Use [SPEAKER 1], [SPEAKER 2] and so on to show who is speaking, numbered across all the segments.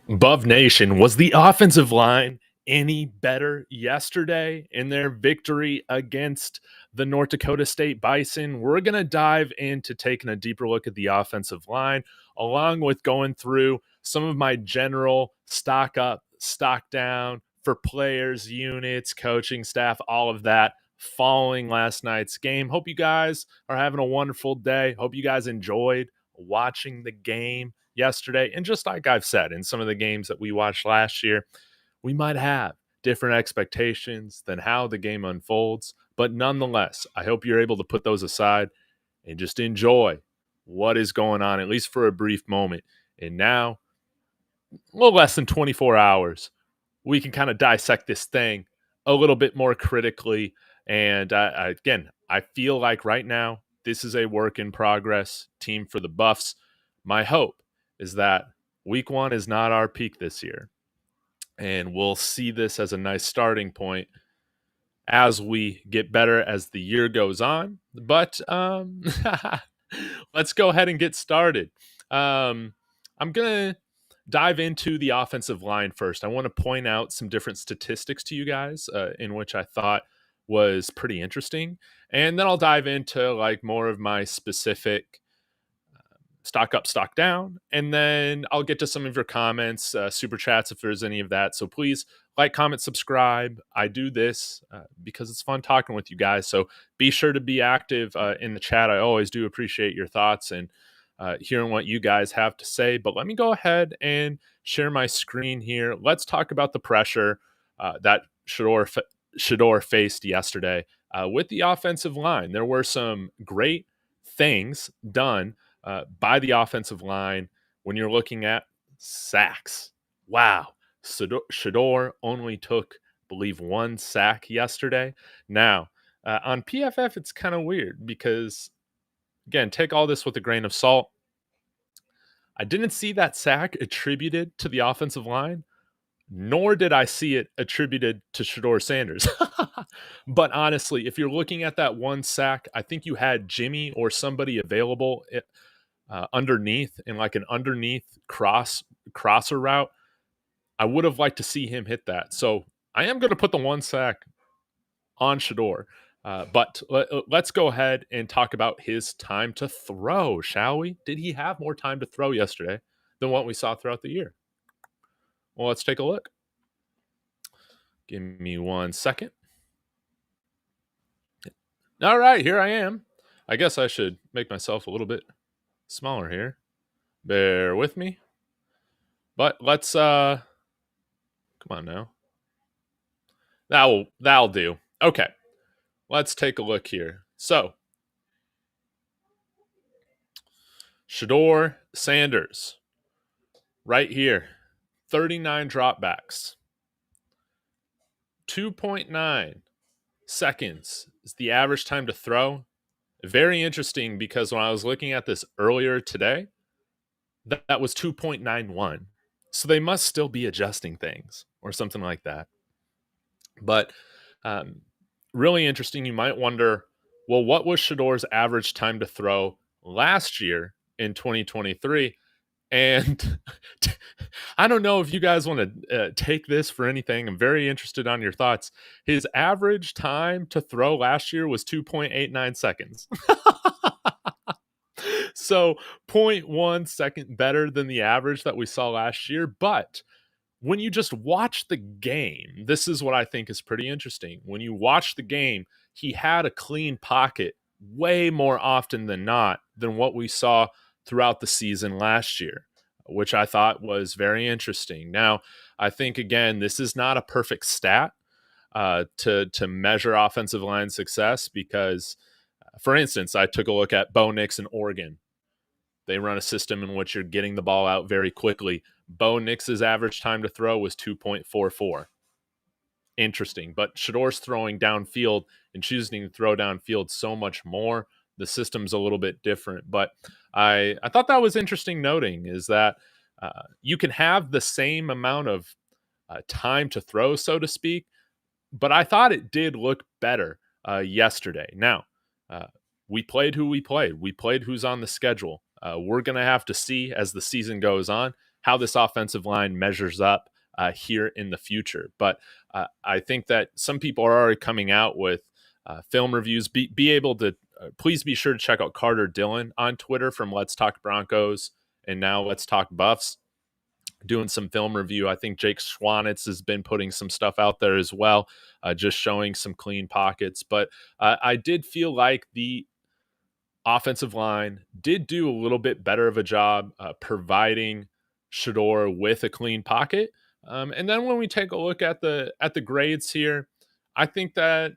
[SPEAKER 1] Bov Nation, was the offensive line any better yesterday in their victory against the North Dakota State Bison? We're going to dive into taking a deeper look at the offensive line, along with going through some of my general stock up, stock down for players, units, coaching staff, all of that following last night's game. Hope you guys are having a wonderful day. Hope you guys enjoyed watching the game yesterday. And just like I've said in some of the games that we watched last year, we might have different expectations than how the game unfolds. But nonetheless, I hope you're able to put those aside and just enjoy what is going on, at least for a brief moment. And now, a little less than 24 hours, we can kind of dissect this thing a little bit more critically. And again, I feel like right now, this is a work in progress team for the Buffs. My hope is that week one is not our peak this year. And we'll see this as a nice starting point as we get better as the year goes on. But let's go ahead and get started. I'm going to dive into the offensive line first. I want to point out some different statistics to you guys in which I thought was pretty interesting. And then I'll dive into like more of my specific stock up, stock down. And then I'll get to some of your comments, super chats, if there's any of that. So please like, comment, subscribe. I do this because it's fun talking with you guys. So be sure to be active in the chat. I always do appreciate your thoughts and hearing what you guys have to say. But let me go ahead and share my screen here. Let's talk about the pressure that Shedeur faced yesterday with the offensive line. There were some great things done by the offensive line when you're looking at sacks. Wow. Shedeur only took, I believe, one sack yesterday. Now, on PFF, it's kind of weird because, again, take all this with a grain of salt. I didn't see that sack attributed to the offensive line, nor did I see it attributed to Shedeur Sanders. But honestly, if you're looking at that one sack, I think you had Jimmy or somebody available underneath in like an underneath crosser route. I would have liked to see him hit that. So I am going to put the one sack on Shedeur. But let's go ahead and talk about his time to throw, shall we? Did he have more time to throw yesterday than what we saw throughout the year? Well, let's take a look. Give me 1 second. All right, here I am. I guess I should make myself a little bit smaller here. Bear with me. But let's come on now. That'll do. Okay. Let's take a look here. So, Shedeur Sanders, right here, 39 dropbacks, 2.9 seconds is the average time to throw. Very interesting because when I was looking at this earlier today, that was 2.91. So they must still be adjusting things or something like that. But really interesting. You might wonder, well, what was Shedeur's average time to throw last year in 2023? And I don't know if you guys want to take this for anything. I'm very interested on your thoughts. His average time to throw last year was 2.89 seconds. So 0.1 second better than the average that we saw last year. But when you just watch the game, this is what I think is pretty interesting. When you watch the game, he had a clean pocket way more often than not than what we saw throughout the season last year, which I thought was very interesting. Now, I think, again, this is not a perfect stat to measure offensive line success because, for instance, I took a look at Bo Nix in Oregon. They run a system in which you're getting the ball out very quickly. Bo Nix's average time to throw was 2.44. Interesting. But Shedeur's throwing downfield and choosing to throw downfield so much more. The system's a little bit different. But I thought that was interesting noting is that you can have the same amount of time to throw, so to speak, but I thought it did look better yesterday. Now, we played who we played. We played who's on the schedule. We're going to have to see as the season goes on how this offensive line measures up here in the future. But I think that some people are already coming out with film reviews. Be able to please be sure to check out Carter Dillon on Twitter from Let's Talk Broncos and now Let's Talk Buffs, doing some film review. I think Jake Schwanitz has been putting some stuff out there as well, just showing some clean pockets. But I did feel like the offensive line did do a little bit better of a job providing Shedeur with a clean pocket. And then when we take a look at the grades here, I think that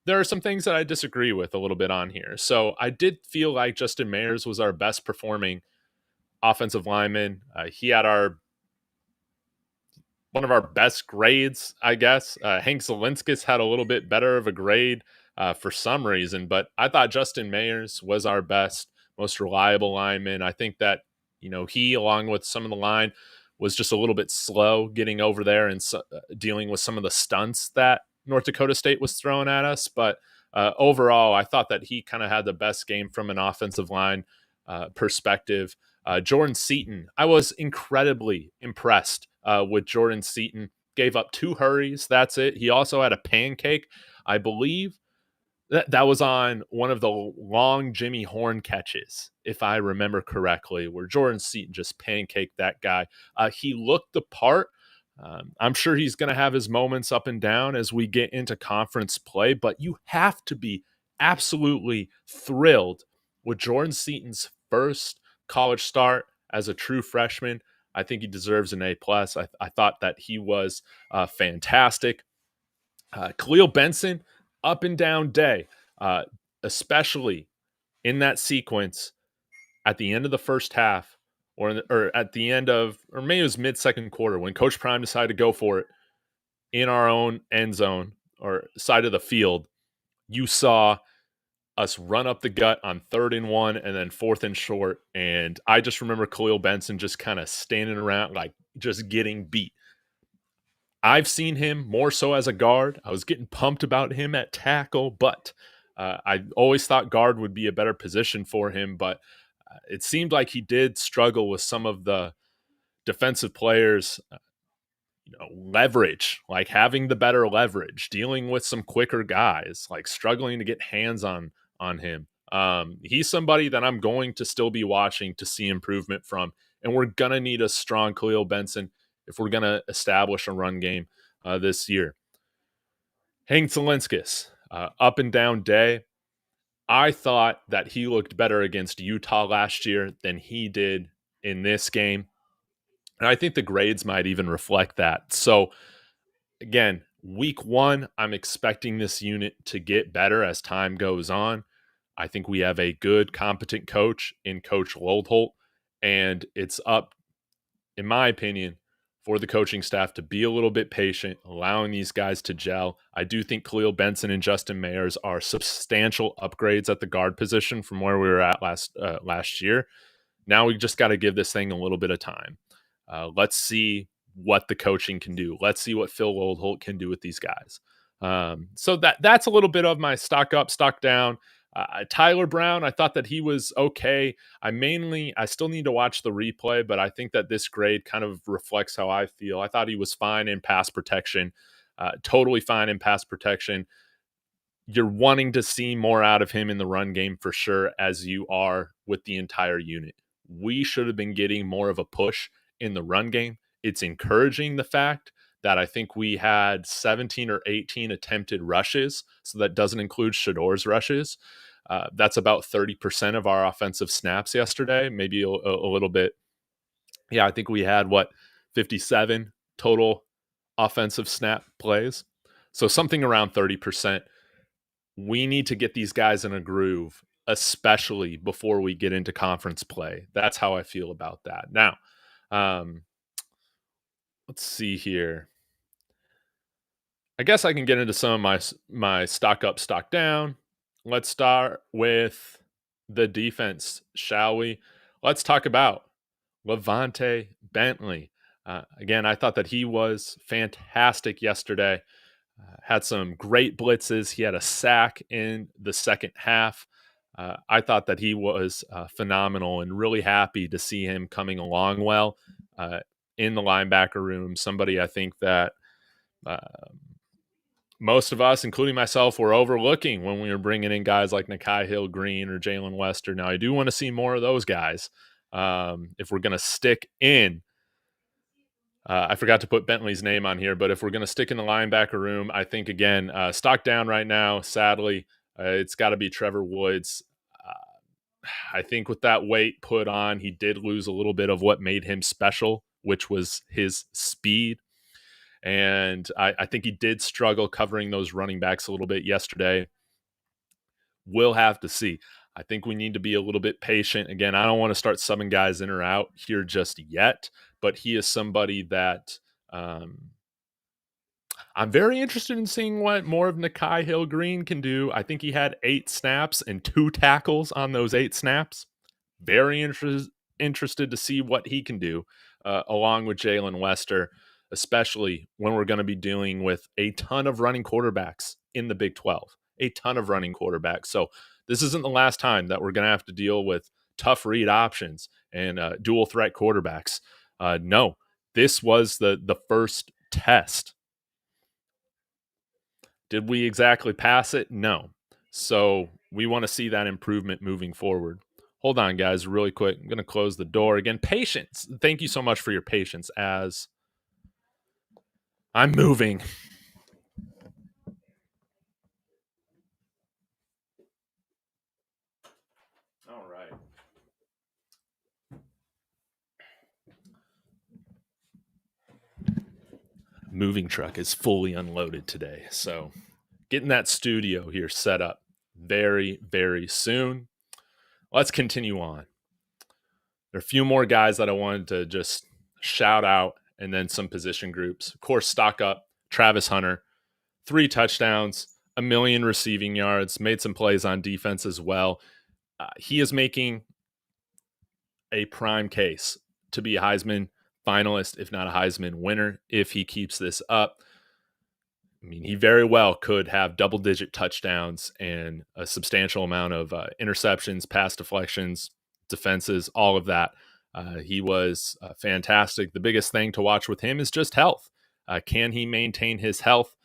[SPEAKER 1] there are some things that I disagree with a little bit on here. So I did feel like Justin Mayers was our best performing offensive lineman. He had one of our best grades, I guess. Hank Zielinskis had a little bit better of a grade for some reason, but I thought Justin Mayers was our best, most reliable lineman. I think that, he, along with some of the line, was just a little bit slow getting over there and dealing with some of the stunts that North Dakota State was throwing at us. But overall, I thought that he kind of had the best game from an offensive line perspective. Jordan Seaton, I was incredibly impressed with Jordan Seaton. Gave up 2 hurries. That's it. He also had a pancake, I believe. That was on one of the long Jimmy Horn catches, if I remember correctly, where Jordan Seaton just pancaked that guy. He looked the part. I'm sure he's going to have his moments up and down as we get into conference play, but you have to be absolutely thrilled with Jordan Seaton's first college start as a true freshman. I think he deserves an A+. I thought that he was fantastic. Khalil Benson, up and down day, especially in that sequence at the end of the first half, or at the end of, or maybe it was mid-second quarter, when Coach Prime decided to go for it in our own end zone or side of the field. You saw us run up the gut on 3rd and 1 and then 4th and short. And I just remember Khalil Benson just kind of standing around, like just getting beat. I've seen him more so as a guard. I was getting pumped about him at tackle, but I always thought guard would be a better position for him. But it seemed like he did struggle with some of the defensive players, leverage, like having the better leverage, dealing with some quicker guys, like struggling to get hands on him. He's somebody that I'm going to still be watching to see improvement from, and we're going to need a strong Khalil Benson if we're going to establish a run game this year. Hank Zielinskis, up and down day. I thought that he looked better against Utah last year than he did in this game. And I think the grades might even reflect that. So, again, week 1, I'm expecting this unit to get better as time goes on. I think we have a good, competent coach in Coach Loldholt, and it's up, in my opinion, for the coaching staff to be a little bit patient, allowing these guys to gel. I do think Khalil Benson and Justin Mayers are substantial upgrades at the guard position from where we were at last year. Now we just got to give this thing a little bit of time. Let's see what the coaching can do. Let's see what Phil Loldholt can do with these guys. So that's a little bit of my stock up, stock down. Tyler Brown, I thought that he was okay. I still need to watch the replay, but I think that this grade kind of reflects how I feel. I thought he was fine in pass protection, totally fine in pass protection. You're wanting to see more out of him in the run game for sure, as you are with the entire unit. We should have been getting more of a push in the run game. It's encouraging the fact that I think we had 17 or 18 attempted rushes, so that doesn't include Shedeur's rushes. That's about 30% of our offensive snaps yesterday, maybe a little bit. Yeah, I think we had, 57 total offensive snap plays. So something around 30%. We need to get these guys in a groove, especially before we get into conference play. That's how I feel about that. Now, let's see here. I guess I can get into some of my stock up, stock down. Let's start with the defense, shall we? Let's talk about Levante Bentley. Again, I thought that he was fantastic yesterday. Had some great blitzes. He had a sack in the second half. I thought that he was phenomenal, and really happy to see him coming along well in the linebacker room. Somebody I think that uh, most of us, including myself, were overlooking when we were bringing in guys like Nakai Hill-Green or Jalen Wester. Now, I do want to see more of those guys if we're going to stick in. I forgot to put Bentley's name on here, but if we're going to stick in the linebacker room, I think, again, stock down right now, sadly. It's got to be Trevor Woods. I think with that weight put on, he did lose a little bit of what made him special, which was his speed. And I think he did struggle covering those running backs a little bit yesterday. We'll have to see. I think we need to be a little bit patient. Again, I don't want to start subbing guys in or out here just yet, but he is somebody that I'm very interested in seeing what more of Nakai Hill-Green can do. I think he had 8 snaps and 2 tackles on those 8 snaps. Very interested to see what he can do along with Jalen Wester, especially when we're going to be dealing with a ton of running quarterbacks in the Big 12, a ton of running quarterbacks. So this isn't the last time that we're going to have to deal with tough read options and dual threat quarterbacks. No, this was the first test. Did we exactly pass it? No. So we want to see that improvement moving forward. Hold on, guys, really quick. I'm going to close the door again. Patience. Thank you so much for your patience as I'm moving. All right. Moving truck is fully unloaded today. So getting that studio here set up very, very soon. Let's continue on. There are a few more guys that I wanted to just shout out, and then some position groups. Of course, stock up, Travis Hunter, 3 touchdowns, 1 million receiving yards, made some plays on defense as well. He is making a prime case to be a Heisman finalist, if not a Heisman winner, if he keeps this up. I mean, he very well could have double-digit touchdowns and a substantial amount of interceptions, pass deflections, defenses, all of that. He was fantastic. The biggest thing to watch with him is just health. Can he maintain his health?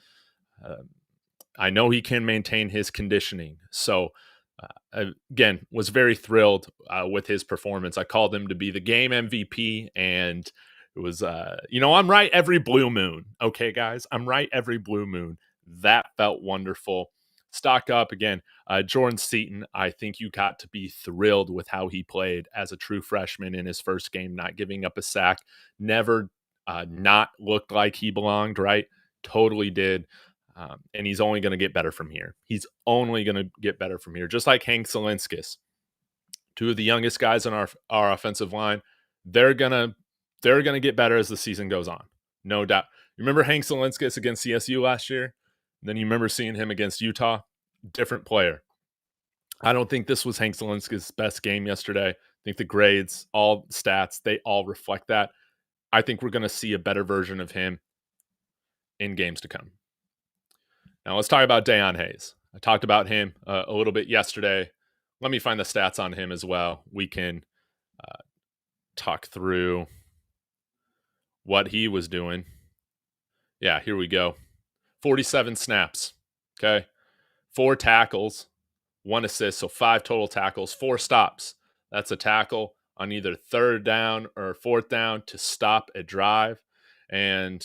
[SPEAKER 1] I know he can maintain his conditioning. So, again, was very thrilled with his performance. I called him to be the game MVP, and it was, I'm right every blue moon. Okay, guys, I'm right every blue moon. That felt wonderful. Stock up again. Jordan Seaton, I think you got to be thrilled with how he played as a true freshman in his first game, not giving up a sack, never not looked like he belonged, right? Totally did. And he's only going to get better from here. He's only going to get better from here. Just like Hank Zielinskis, 2 of the youngest guys on our offensive line, they're gonna get better as the season goes on, no doubt. You remember Hank Zielinskis against CSU last year? Then you remember seeing him against Utah? Different player. I don't think this was Hank Zielinskis' best game yesterday. I think the grades, all stats, they all reflect that. I think we're going to see a better version of him in games to come. Now let's talk about Deion Hayes. I talked about him a little bit yesterday. Let me find the stats on him as well. We can talk through what he was doing. Yeah, here we go. 47 snaps, okay? 4 tackles, 1 assist, so 5 total tackles, 4 stops. That's a tackle on either 3rd down or 4th down to stop a drive. And,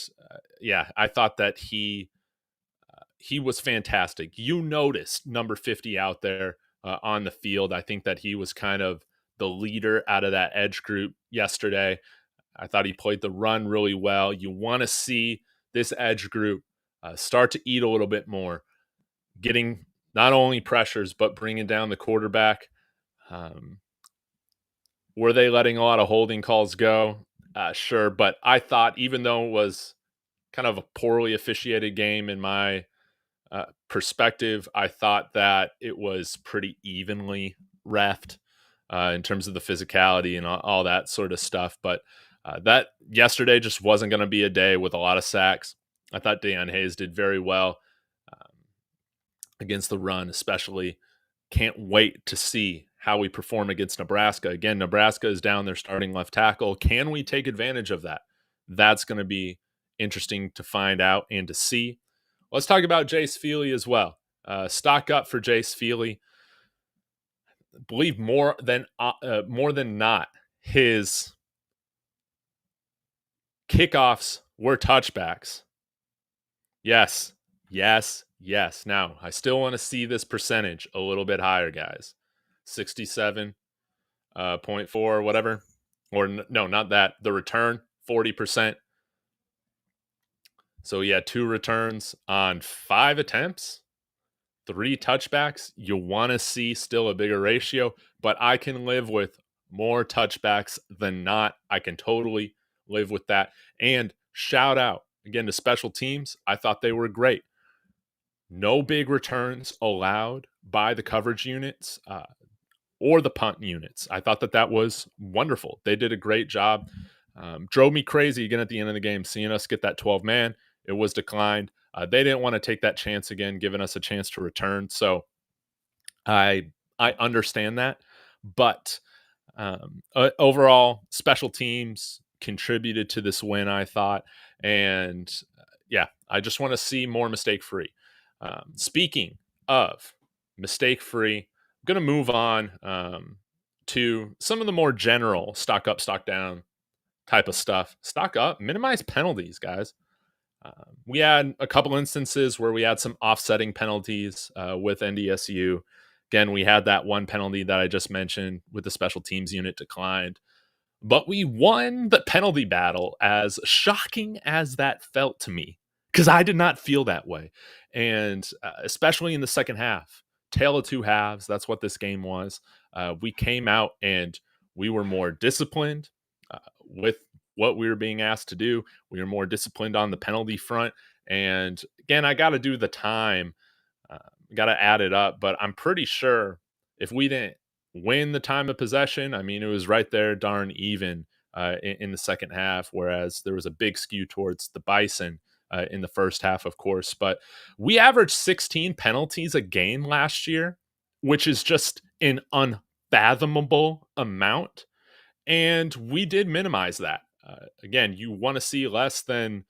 [SPEAKER 1] I thought that he was fantastic. You noticed number 50 out there on the field. I think that he was kind of the leader out of that edge group yesterday. I thought he played the run really well. You want to see this edge group start to eat a little bit more, getting not only pressures, but bringing down the quarterback. Were they letting a lot of holding calls go? Sure. But I thought, even though it was kind of a poorly officiated game in my perspective, I thought that it was pretty evenly reffed in terms of the physicality and all that sort of stuff. But that yesterday just wasn't going to be a day with a lot of sacks. I thought Deion Hayes did very well against the run, especially. Can't wait to see how we perform against Nebraska. Again, Nebraska is down their starting left tackle. Can we take advantage of that? That's going to be interesting to find out and to see. Let's talk about Jace Feely as well. Stock up for Jace Feely. Believe more than not, his kickoffs were touchbacks. Yes. Now, I still want to see this percentage a little bit higher, guys. 67.4, whatever. Or no, not that. The return, 40%. So, yeah, 2 returns on 5 attempts, 3 touchbacks. You want to see still a bigger ratio, but I can live with more touchbacks than not. I can totally live with that. And shout out, again, to special teams. I thought they were great. No big returns allowed by the coverage units or the punt units. I thought that was wonderful. They did a great job. Drove me crazy again at the end of the game, seeing us get that 12-man. It was declined. They didn't want to take that chance again, giving us a chance to return. So I understand that. But overall, special teams contributed to this win, I thought. And yeah, I just want to see more mistake-free. Speaking of mistake-free, I'm going to move on to some of the more general stock up, stock down type of stuff. Stock up, minimize penalties, guys. We had a couple instances where we had some offsetting penalties with NDSU. Again, we had that one penalty that I just mentioned with the special teams unit declined. But we won the penalty battle, as shocking as that felt to me, because I did not feel that way. And especially in the second half, tale of 2 halves, that's what this game was. We came out and we were more disciplined with what we were being asked to do. We were more disciplined on the penalty front. And again, I got to do the time, got to add it up. But I'm pretty sure if we didn't win the time of possession, I mean, it was right there, darn even in the second half, whereas there was a big skew towards the Bison in the first half, of course. But we averaged 16 penalties a game last year, which is just an unfathomable amount. And we did minimize that. Again, you want to see less than,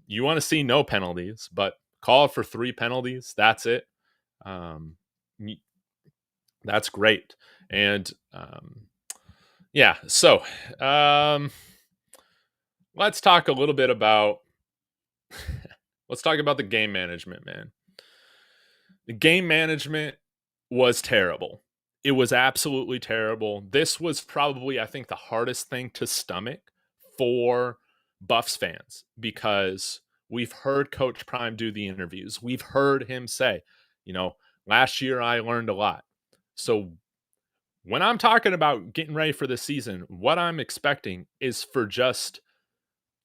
[SPEAKER 1] you want to see no penalties, but call for 3 penalties. That's it. That's great. And yeah, so let's talk a little bit about, let's talk about the game management, man. The game management was terrible. It was absolutely terrible. This was probably, I think, the hardest thing to stomach for Buffs fans, because we've heard Coach Prime do the interviews. We've heard him say, last year I learned a lot. So when I'm talking about getting ready for this season, what I'm expecting is for just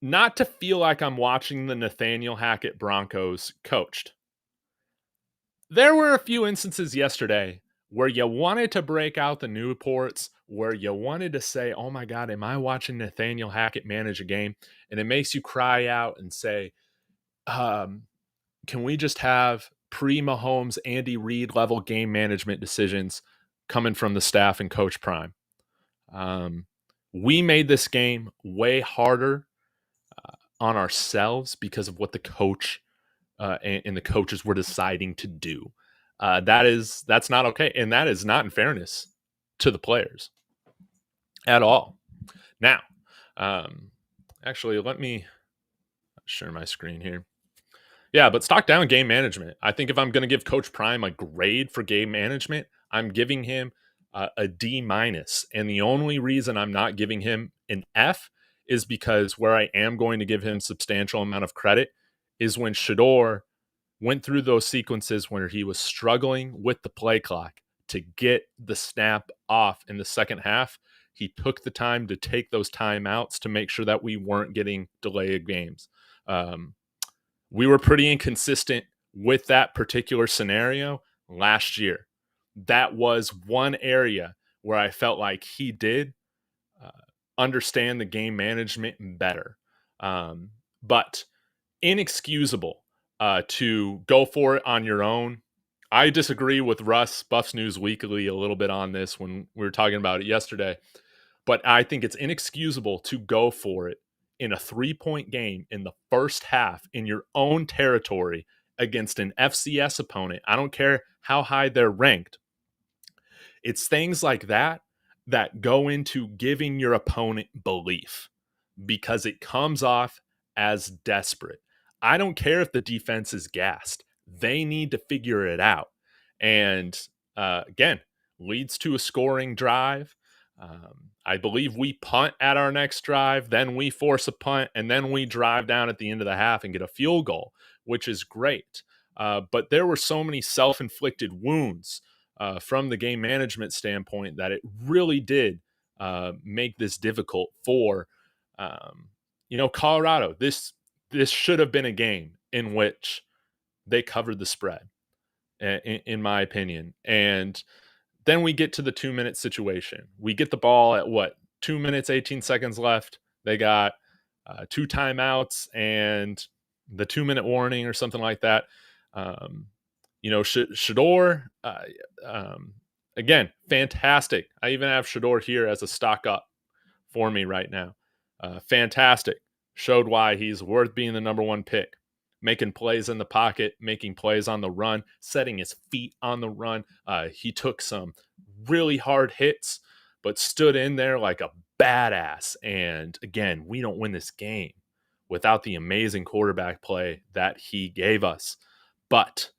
[SPEAKER 1] not to feel like I'm watching the Nathaniel Hackett Broncos coached. There were a few instances yesterday where you wanted to break out the Newports, where you wanted to say, oh my God, am I watching Nathaniel Hackett manage a game? And it makes you cry out and say, can we just have pre-Mahomes, Andy Reid level game management decisions coming from the staff and Coach Prime? We made this game way harder on ourselves because of what the coach and the coaches were deciding to do. That's not okay. And that is not in fairness to the players at all. Now, actually, let me share my screen here. Yeah, but stock down game management. I think if I'm going to give Coach Prime a grade for game management, I'm giving him a D-. And the only reason I'm not giving him an F is because where I am going to give him substantial amount of credit is when Shedeur went through those sequences where he was struggling with the play clock to get the snap off in the second half. He took the time to take those timeouts to make sure that we weren't getting delayed games. We were pretty inconsistent with that particular scenario last year. That was one area where I felt like he did understand the game management better. But inexcusable to go for it on your own I disagree with Russ, Buffs News Weekly, a little bit on this when we were talking about it yesterday. But I think it's inexcusable to go for it in a 3-point game in the first half in your own territory against an FCS opponent. I don't care how high they're ranked. It's things like that that go into giving your opponent belief because it comes off as desperate. I don't care if the defense is gassed. They need to figure it out. And again, leads to a scoring drive. I believe we punt at our next drive, then we force a punt, and then we drive down at the end of the half and get a field goal, which is great. But there were so many self-inflicted wounds from the game management standpoint that it really did make this difficult for Colorado. This should have been a game in which they covered the spread, in my opinion. And then we get to the 2-minute situation. We get the ball at 2 minutes, 18 seconds left. They got 2 timeouts and the 2-minute warning or something like that. Shedeur, again, fantastic. I even have Shedeur here as a stock up for me right now. Fantastic. Showed why he's worth being the number 1 pick. Making plays in the pocket, making plays on the run, setting his feet on the run. He took some really hard hits, but stood in there like a badass. And again, we don't win this game without the amazing quarterback play that he gave us. But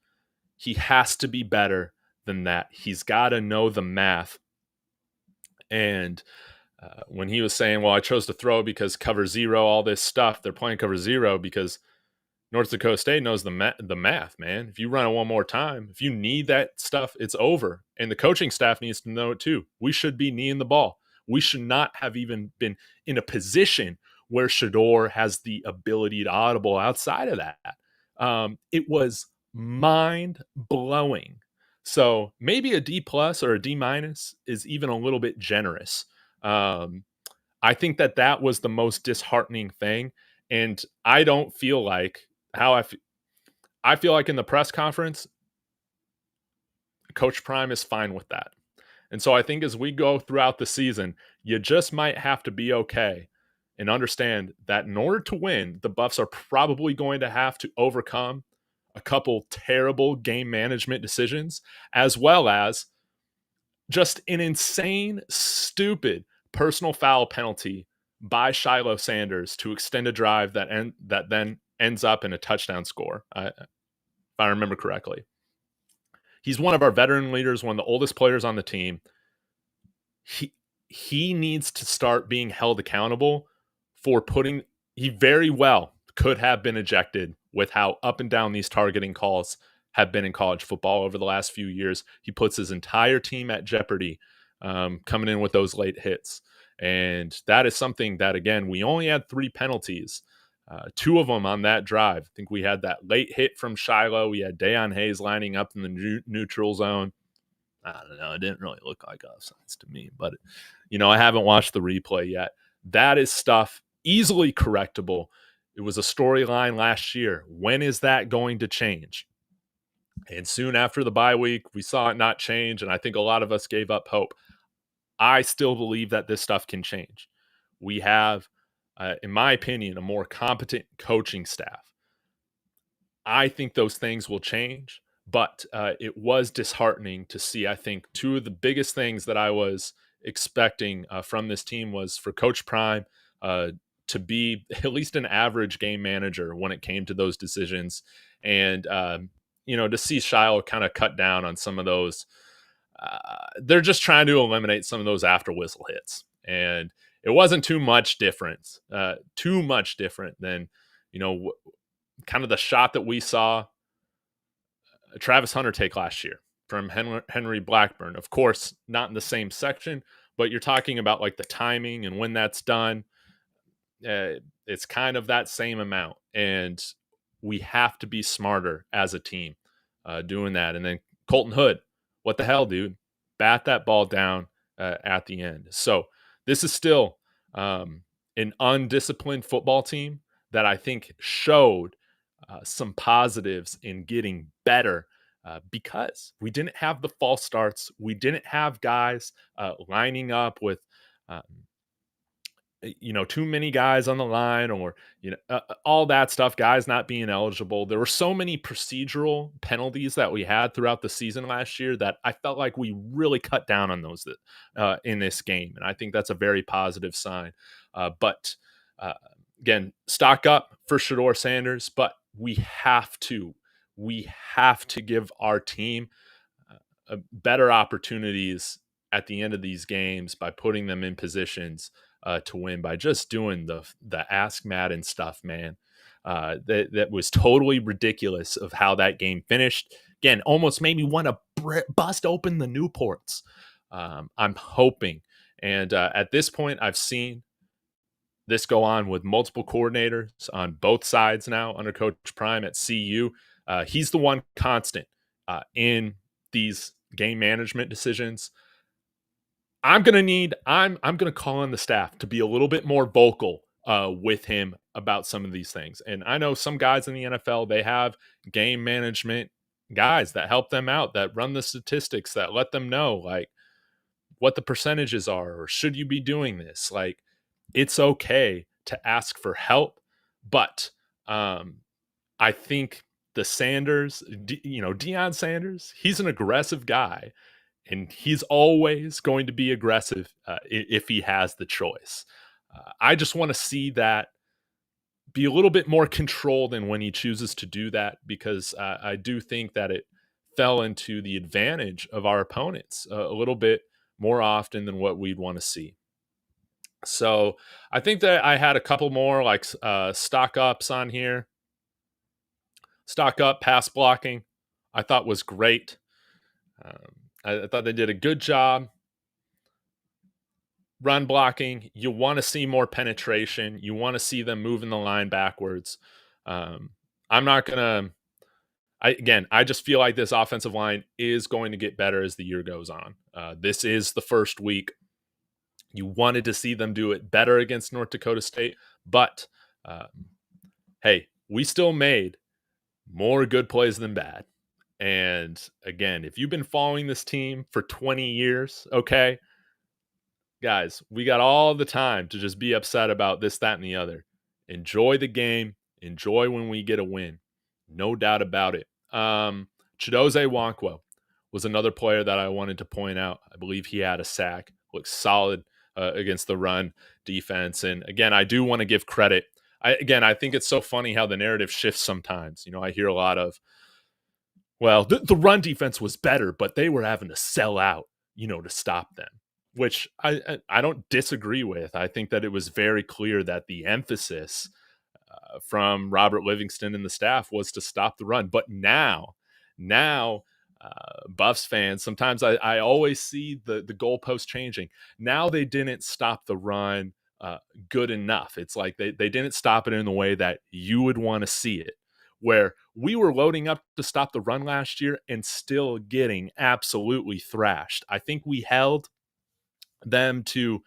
[SPEAKER 1] he has to be better than that. He's got to know the math. And when he was saying, well, I chose to throw because cover 0, all this stuff, they're playing cover 0 because North Dakota State knows the math, man. If you run it one more time, if you need that stuff, it's over. And the coaching staff needs to know it too. We should be kneeing the ball. We should not have even been in a position where Shedeur has the ability to audible outside of that. It was mind-blowing. So maybe a D+ or a D- is even a little bit generous. I think that was the most disheartening thing. And I don't feel like I feel like in the press conference, Coach Prime is fine with that. And so I think as we go throughout the season, you just might have to be okay and understand that in order to win, the Buffs are probably going to have to overcome a couple terrible game management decisions, as well as just an insane, stupid personal foul penalty by Shedeur Sanders to extend a drive that then ends up in a touchdown score, if I remember correctly. He's one of our veteran leaders, one of the oldest players on the team. He needs to start being held accountable for he very well could have been ejected with how up and down these targeting calls have been in college football over the last few years. He puts his entire team at jeopardy coming in with those late hits. And that is something that, again, we only had 3 penalties. 2 of them on that drive. I think we had that late hit from Shiloh. We had Deion Hayes lining up in the neutral zone. I don't know. It didn't really look like offsides to me, but I haven't watched the replay yet. That is stuff easily correctable. It was a storyline last year. When is that going to change? And soon after the bye week, we saw it not change, and I think a lot of us gave up hope. I still believe that this stuff can change. We have, in my opinion, a more competent coaching staff. I think those things will change, but it was disheartening to see. I think 2 of the biggest things that I was expecting from this team was for Coach Prime to be at least an average game manager when it came to those decisions. And, to see Shiloh kind of cut down on some of those. They're just trying to eliminate some of those after whistle hits. And it wasn't too much different than, kind of the shot that we saw Travis Hunter take last year from Henry Blackburn. Of course, not in the same section, but you're talking about like the timing and when that's done. It's kind of that same amount. And we have to be smarter as a team doing that. And then Colton Hood, what the hell, dude? Bat that ball down at the end. So this is still an undisciplined football team that I think showed some positives in getting better because we didn't have the false starts. We didn't have guys lining up with um, too many guys on the line, or all that stuff, guys not being eligible. There were so many procedural penalties that we had throughout the season last year that I felt like we really cut down on those in this game, and I think that's a very positive sign. But uh, again, stock up for Shedeur Sanders, but we have to give our team better opportunities at the end of these games by putting them in positions to win, by just doing the Ask Madden stuff, man. That was totally ridiculous of how that game finished. Again, almost made me want to bust open the Newports. I'm hoping, and at this point, I've seen this go on with multiple coordinators on both sides now under Coach Prime at CU. He's the one constant in these game management decisions. I'm gonna call on the staff to be a little bit more vocal with him about some of these things. And I know some guys in the NFL, they have game management guys that help them out, that run the statistics, that let them know like what the percentages are, or should you be doing this? Like, it's okay to ask for help, but I think the Sanders, Deion Sanders, he's an aggressive guy, and he's always going to be aggressive if he has the choice. I just want to see that be a little bit more controlled in when he chooses to do that, because I do think that it fell into the advantage of our opponents a little bit more often than what we'd want to see. So I think that I had a couple more like stock ups on here. Stock up pass blocking, I thought was great. I thought they did a good job. Run blocking, you want to see more penetration. You want to see them moving the line backwards. I'm not going to, I just feel like this offensive line is going to get better as the year goes on. This is the first week. You wanted to see them do it better against North Dakota State, but hey, we still made more good plays than bad. And again, if you've been following this team for 20 years, okay, guys, we got all the time to just be upset about this, that, and the other. Enjoy the game. Enjoy when we get a win. No doubt about it. Chidozie Nwankwo was another player that I wanted to point out. I believe he had a sack. Looks solid against the run defense. And again, I do want to give credit. I think it's so funny how the narrative shifts sometimes. I hear a lot of, well, the run defense was better, but they were having to sell out, to stop them, which I don't disagree with. I think that it was very clear that the emphasis from Robert Livingston and the staff was to stop the run. But now, Buffs fans, sometimes I always see the goalpost changing. Now they didn't stop the run good enough. It's like they didn't stop it in the way that you would want to see it, where we were loading up to stop the run last year and still getting absolutely thrashed. I think we held them to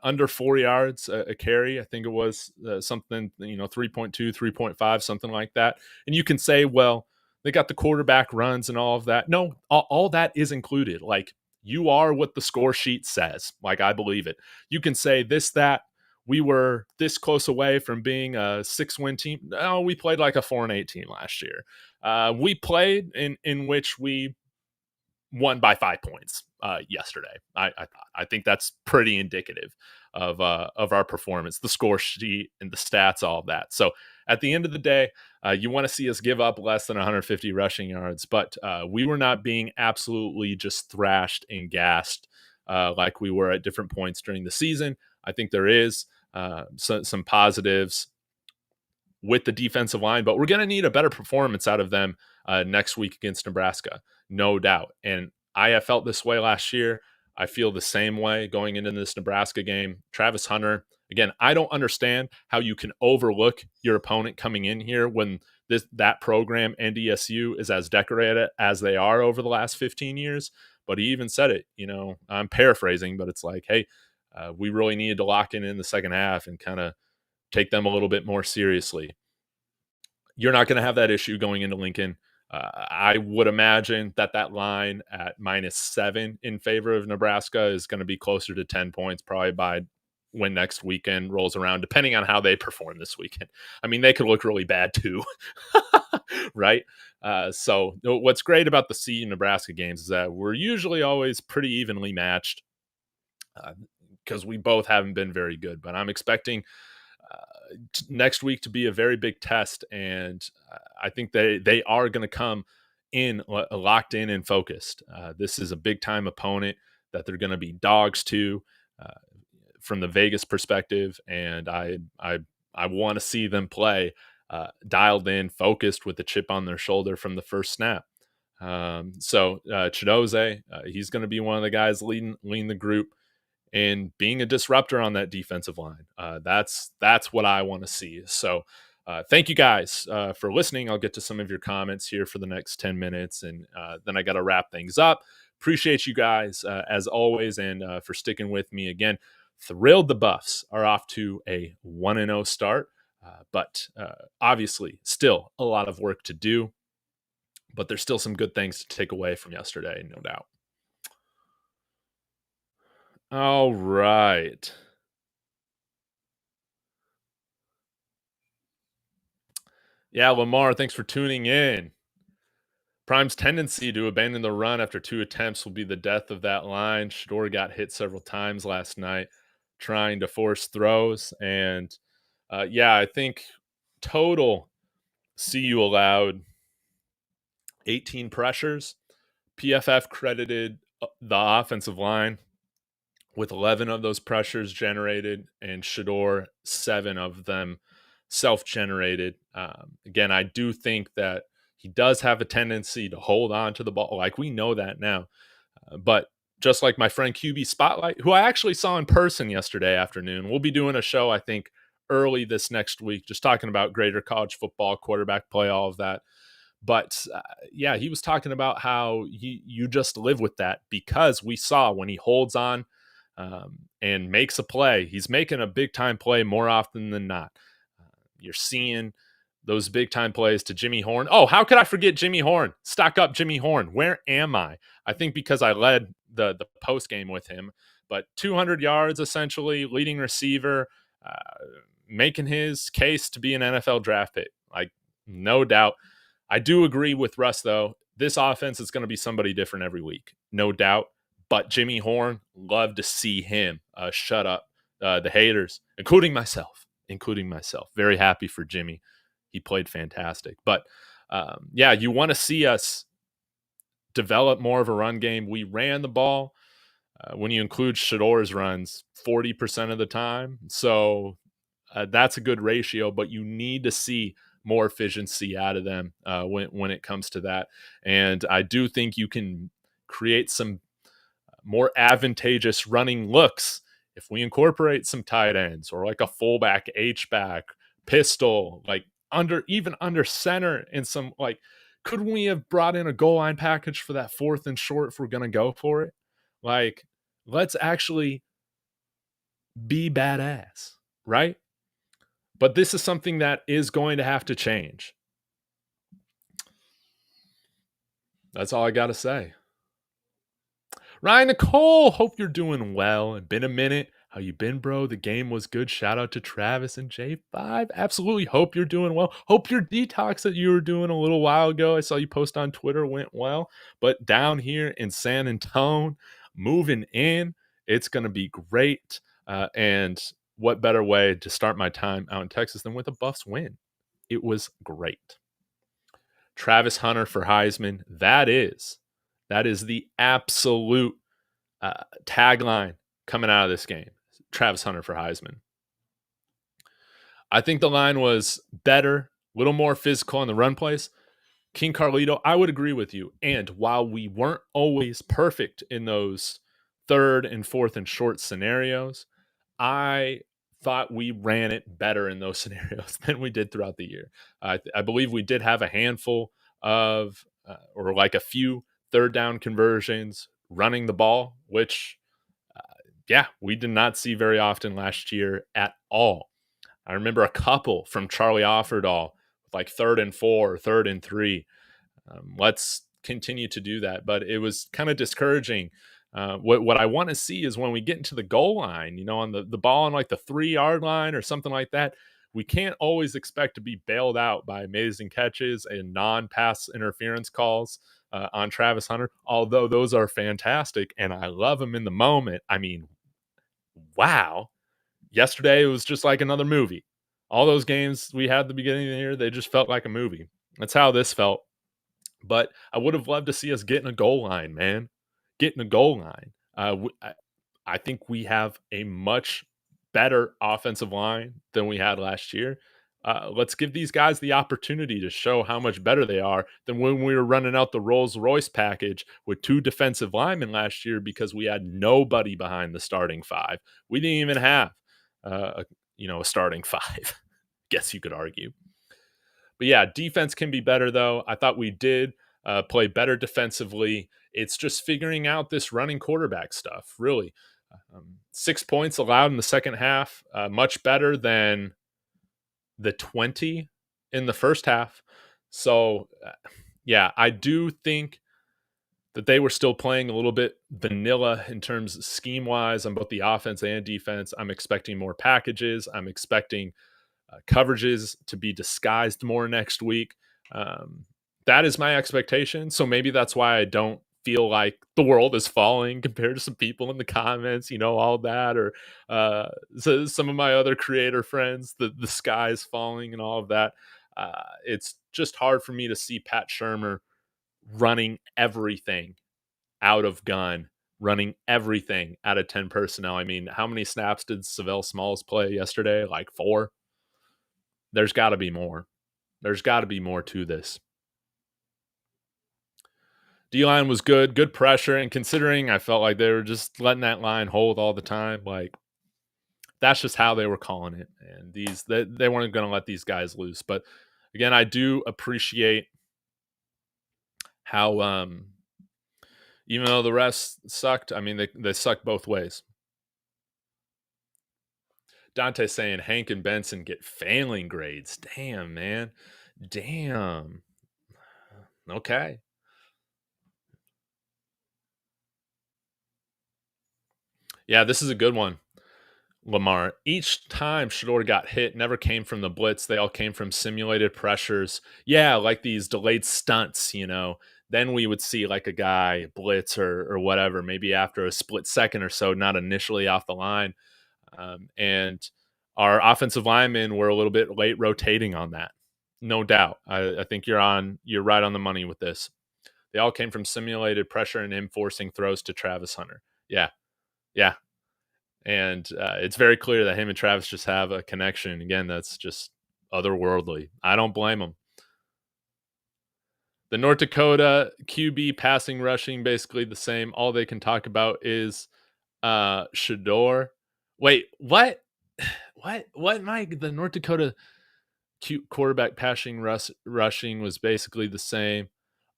[SPEAKER 1] under 4 yards a carry. I think it was something, 3.2, 3.5, something like that. And you can say, well, they got the quarterback runs and all of that. No, all that is included. Like, you are what the score sheet says. Like, I believe it. You can say this, that. We were this close away from being a 6-win team. No, we played like a 4-8 team last year. We played in which we won by 5 points yesterday. I think that's pretty indicative of our performance, the score sheet and the stats, all of that. So at the end of the day, you want to see us give up less than 150 rushing yards, but we were not being absolutely just thrashed and gassed like we were at different points during the season. I think there is some positives with the defensive line, but we're going to need a better performance out of them next week against Nebraska, no doubt. And I have felt this way last year. I feel the same way going into this Nebraska game. Travis Hunter, again, I don't understand how you can overlook your opponent coming in here when that program, NDSU, is as decorated as they are over the last 15 years. But he even said it, I'm paraphrasing, but it's like, hey, we really needed to lock in the second half and kind of take them a little bit more seriously. You're not going to have that issue going into Lincoln. I would imagine that line at -7 in favor of Nebraska is going to be closer to 10 points probably by when next weekend rolls around, depending on how they perform this weekend. I mean, they could look really bad too, right? So what's great about the CU Nebraska games is that we're usually always pretty evenly matched because we both haven't been very good. But I'm expecting next week to be a very big test, and I think they are going to come in locked in and focused. This is a big time opponent that they're going to be dogs to uh, from the Vegas perspective, and I want to see them play dialed in, focused, with the chip on their shoulder from the first snap. So Chidoze, he's going to be one of the guys leading the group and being a disruptor on that defensive line. That's what I want to see. So thank you guys for listening. I'll get to some of your comments here for the next 10 minutes, and then I got to wrap things up. Appreciate you guys as always, and for sticking with me again. Thrilled the Buffs are off to a 1-0 start, but obviously still a lot of work to do. But there's still some good things to take away from yesterday, no doubt. All right. Yeah, Lamar, thanks for tuning in. Prime's tendency to abandon the run after 2 attempts will be the death of that line. Shedeur got hit several times last night trying to force throws. And yeah, I think total CU allowed 18 pressures. PFF credited the offensive line with 11 of those pressures generated, and Shedeur 7 of them self-generated. Again, I do think that he does have a tendency to hold on to the ball. Like, we know that now. But just like my friend QB Spotlight, who I actually saw in person yesterday afternoon, we'll be doing a show, I think, early this next week, just talking about greater college football, quarterback play, all of that. But yeah, he was talking about how you just live with that, because we saw when he holds on and makes a play, he's making a big time play more often than not. You're seeing those big time plays to Jimmy Horn. Oh, how could I forget Jimmy Horn? Stock up Jimmy Horn. Where am I? I think because I led the post game with him, but 200 yards essentially, leading receiver, making his case to be an NFL draft pick. Like, no doubt. I do agree with Russ, though. This offense is going to be somebody different every week, no doubt. But Jimmy Horn, love to see him shut up the haters, including myself. Very happy for Jimmy. He played fantastic. But yeah, you want to see us develop more of a run game. We ran the ball, when you include Shedeur's runs, 40% of the time. So that's a good ratio, but you need to see more efficiency out of them when it comes to that. And I do think you can create some more advantageous running looks if we incorporate some tight ends, or like a fullback, H-back, pistol, like under center, and some, like, could we have brought in a goal line package for that 4th and short if we're going to go for it? Like, let's actually be badass, right? But this is something that is going to have to change. That's all I got to say. Ryan Nicole, hope you're doing well. It's been a minute. How you been, bro? The game was good. Shout out to Travis and J5. Absolutely hope you're doing well. Hope your detox that you were doing a little while ago, I saw you post on Twitter, went well. But down here in San Antonio, moving in, it's going to be great. And what better way to start my time out in Texas than with a Buffs win? It was great. Travis Hunter for Heisman. That is the absolute tagline coming out of this game. Travis Hunter for Heisman. I think the line was better, a little more physical in the run plays. King Carlito, I would agree with you. And while we weren't always perfect in those 3rd and 4th and short scenarios, I thought we ran it better in those scenarios than we did throughout the year. I believe we did have a handful of, or like a few 3rd down conversions running the ball, which, yeah, we did not see very often last year at all. I remember a couple from Charlie Offerdahl, like 3rd and 4, 3rd and 3. Let's continue to do that. But it was kind of discouraging. What I want to see is when we get into the goal line, on the ball on like the 3-yard line or something like that, we can't always expect to be bailed out by amazing catches and non-pass interference calls on Travis Hunter, although those are fantastic and I love him in the moment. I mean, wow. Yesterday it was just like another movie. All those games we had at the beginning of the year, they just felt like a movie. That's how this felt. But I would have loved to see us get in a goal line, man. Get in a goal line. I think we have a much better offensive line than we had last year. Let's give these guys the opportunity to show how much better they are than when we were running out the Rolls Royce package with 2 defensive linemen last year because we had nobody behind the starting 5. We didn't even have a starting 5. Guess you could argue. But yeah, defense can be better though. I thought we did play better defensively. It's just figuring out this running quarterback stuff, really. 6 points allowed in the second half, much better than the 20 in the first half. So, yeah, I do think that they were still playing a little bit vanilla in terms of scheme-wise on both the offense and defense. I'm expecting more packages. I'm expecting coverages to be disguised more next week. That is my expectation. So maybe that's why I don't feel like the world is falling compared to some people in the comments, all that, or so some of my other creator friends, the sky is falling and all of that. It's just hard for me to see Pat Shurmur running everything out of gun, running everything out of 10 personnel. I mean, how many snaps did Savell Smalls play yesterday? Like 4? There's got to be more. There's got to be more to this. D-line was good pressure, and considering I felt like they were just letting that line hold all the time, like that's just how they were calling it. And they weren't going to let these guys loose. But again, I do appreciate how even though the rest sucked, I mean they sucked both ways. Dante saying Hank and Benson get failing grades. Damn, man. Damn. Okay. Yeah, this is a good one, Lamar. Each time Shedeur got hit, never came from the blitz. They all came from simulated pressures. Yeah, like these delayed stunts, Then we would see like a guy blitz or whatever, maybe after a split second or so, not initially off the line. And our offensive linemen were a little bit late rotating on that. No doubt. I think you're right on the money with this. They all came from simulated pressure and him forcing throws to Travis Hunter. Yeah. Yeah. And it's very clear that him and Travis just have a connection. Again, that's just otherworldly. I don't blame him. The North Dakota QB passing rushing, basically the same. All they can talk about is Shedeur. Wait, what? What, Mike? The North Dakota quarterback passing rushing was basically the same.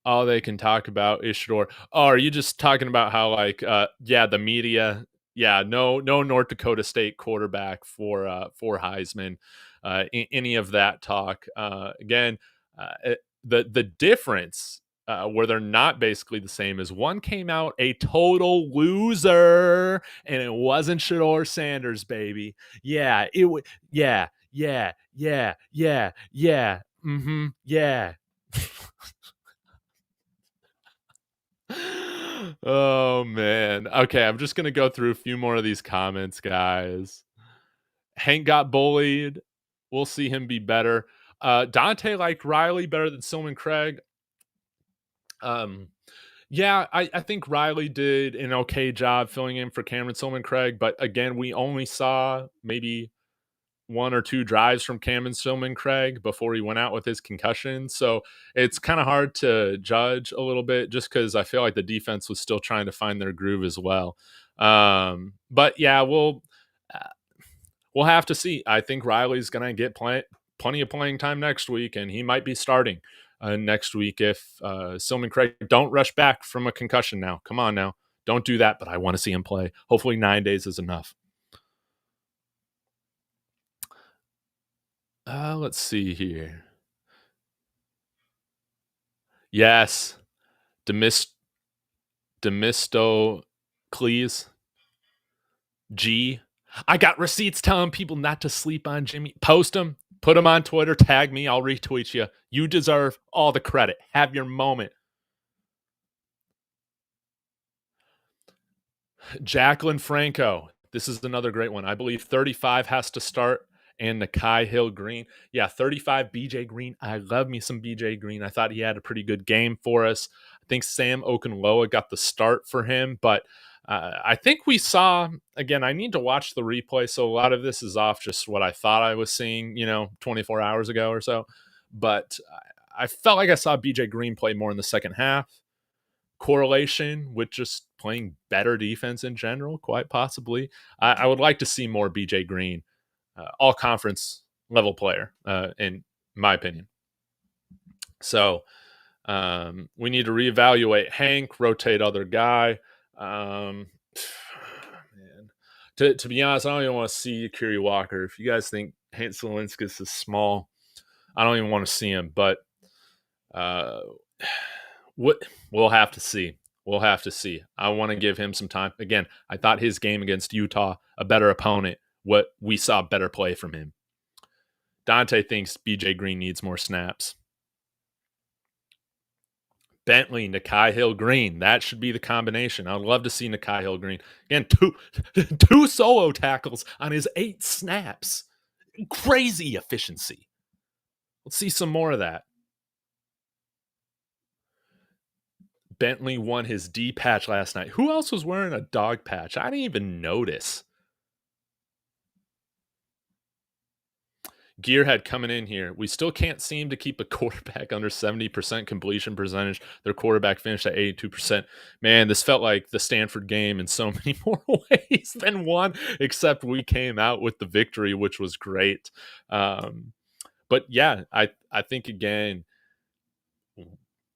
[SPEAKER 1] All they can talk about is Shedeur. Oh, are you just talking about how the media? Yeah, no North Dakota State quarterback for Heisman. Any of that talk? Again, the difference where they're not basically the same is one came out a total loser, and it wasn't Shedeur Sanders, baby. Yeah, it was. Yeah. Yeah. Oh man. Okay, I'm just gonna go through a few more of these comments, guys. Hank got bullied. We'll see him be better. Dante liked Riley better than Silman Craig. Yeah, I think Riley did an okay job filling in for Cameron Silman Craig, but again, we only saw maybe 1 or 2 drives from Cameron Silman Craig before he went out with his concussion. So it's kind of hard to judge a little bit just because I feel like the defense was still trying to find their groove as well. But yeah, we'll have to see. I think Riley's going to get plenty of playing time next week, and he might be starting next week if Silman Craig don't rush back from a concussion now. Come on now. Don't do that, but I want to see him play. Hopefully 9 days is enough. Let's see here. Yes. Demis- Demistocles G. I got receipts telling people not to sleep on Jimmy. Post them, put them on Twitter, tag me. I'll retweet you. You deserve all the credit. Have your moment. Jacqueline Franco. This is another great one. I believe 35 has to start and Nakai Hill Green. Yeah, 35 BJ Green. I love me some BJ Green. I thought he had a pretty good game for us. I think Sam Okunloa got the start for him, but I think we saw, again, I need to watch the replay, so a lot of this is off just what I thought I was seeing, 24 hours ago or so. But I felt like I saw BJ Green play more in the second half. Correlation with just playing better defense in general, quite possibly. I would like to see more BJ Green, all conference level player, in my opinion. So we need to reevaluate Hank, rotate other guy. Man. To be honest, I don't even want to see Akiri Walker. If you guys think Hank Zielinskis is small, I don't even want to see him. But what we'll have to see. We'll have to see. I want to give him some time. Again, I thought his game against Utah, a better opponent, what we saw better play from him. Dante thinks BJ Green needs more snaps. Bentley, Nakai Hill Green. That should be the combination. I'd love to see Nakai Hill Green. Again, two solo tackles on his 8 snaps. Crazy efficiency. Let's see some more of that. Bentley won his D patch last night. Who else was wearing a dog patch? I didn't even notice. Gearhead coming in here. We still can't seem to keep a quarterback under 70% completion percentage. Their quarterback finished at 82%. Man, this felt like the Stanford game in so many more ways than one, except we came out with the victory, which was great. But yeah, I think, again,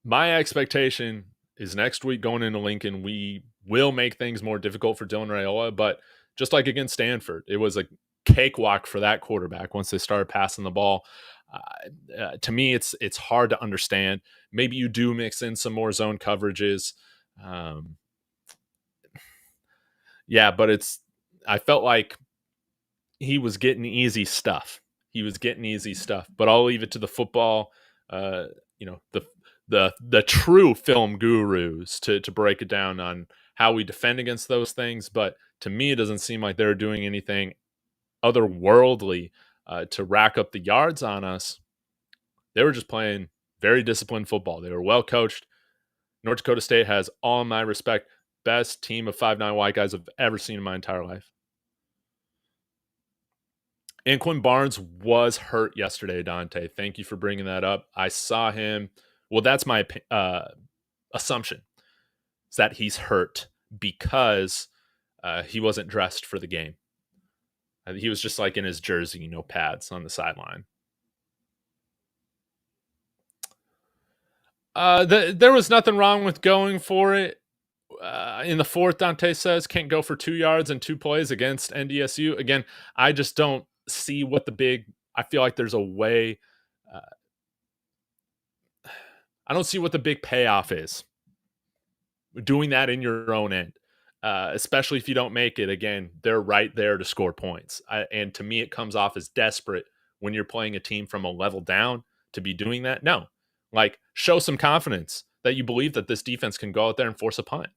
[SPEAKER 1] my expectation is next week going into Lincoln, we will make things more difficult for Dylan Raiola. But just like against Stanford, it was a cakewalk for that quarterback once they started passing the ball. To me, it's hard to understand. Maybe you do mix in some more zone coverages. But I felt like he was getting easy stuff. But I'll leave it to the football, the true film gurus to break it down on how we defend against those things. But to me, it doesn't seem like they're doing anything otherworldly to rack up the yards on us. They were just playing very disciplined football. They were well coached. North Dakota State has all my respect. Best team of 5'9" white guys I've ever seen in my entire life. Anquan Barnes was hurt yesterday, Dante. Thank you for bringing that up. I saw him. Well, that's my assumption, is that he's hurt because he wasn't dressed for the game. He was just like in his jersey, no pads on the sideline. There was nothing wrong with going for it. In the fourth, Dante says, can't go for 2 yards and 2 plays against NDSU. Again, I just don't see what I feel like there's a way. I don't see what the big payoff is. Doing that in your own end, especially if you don't make it. Again, they're right there to score points. And to me, it comes off as desperate when you're playing a team from a level down to be doing that. No, show some confidence that you believe that this defense can go out there and force a punt,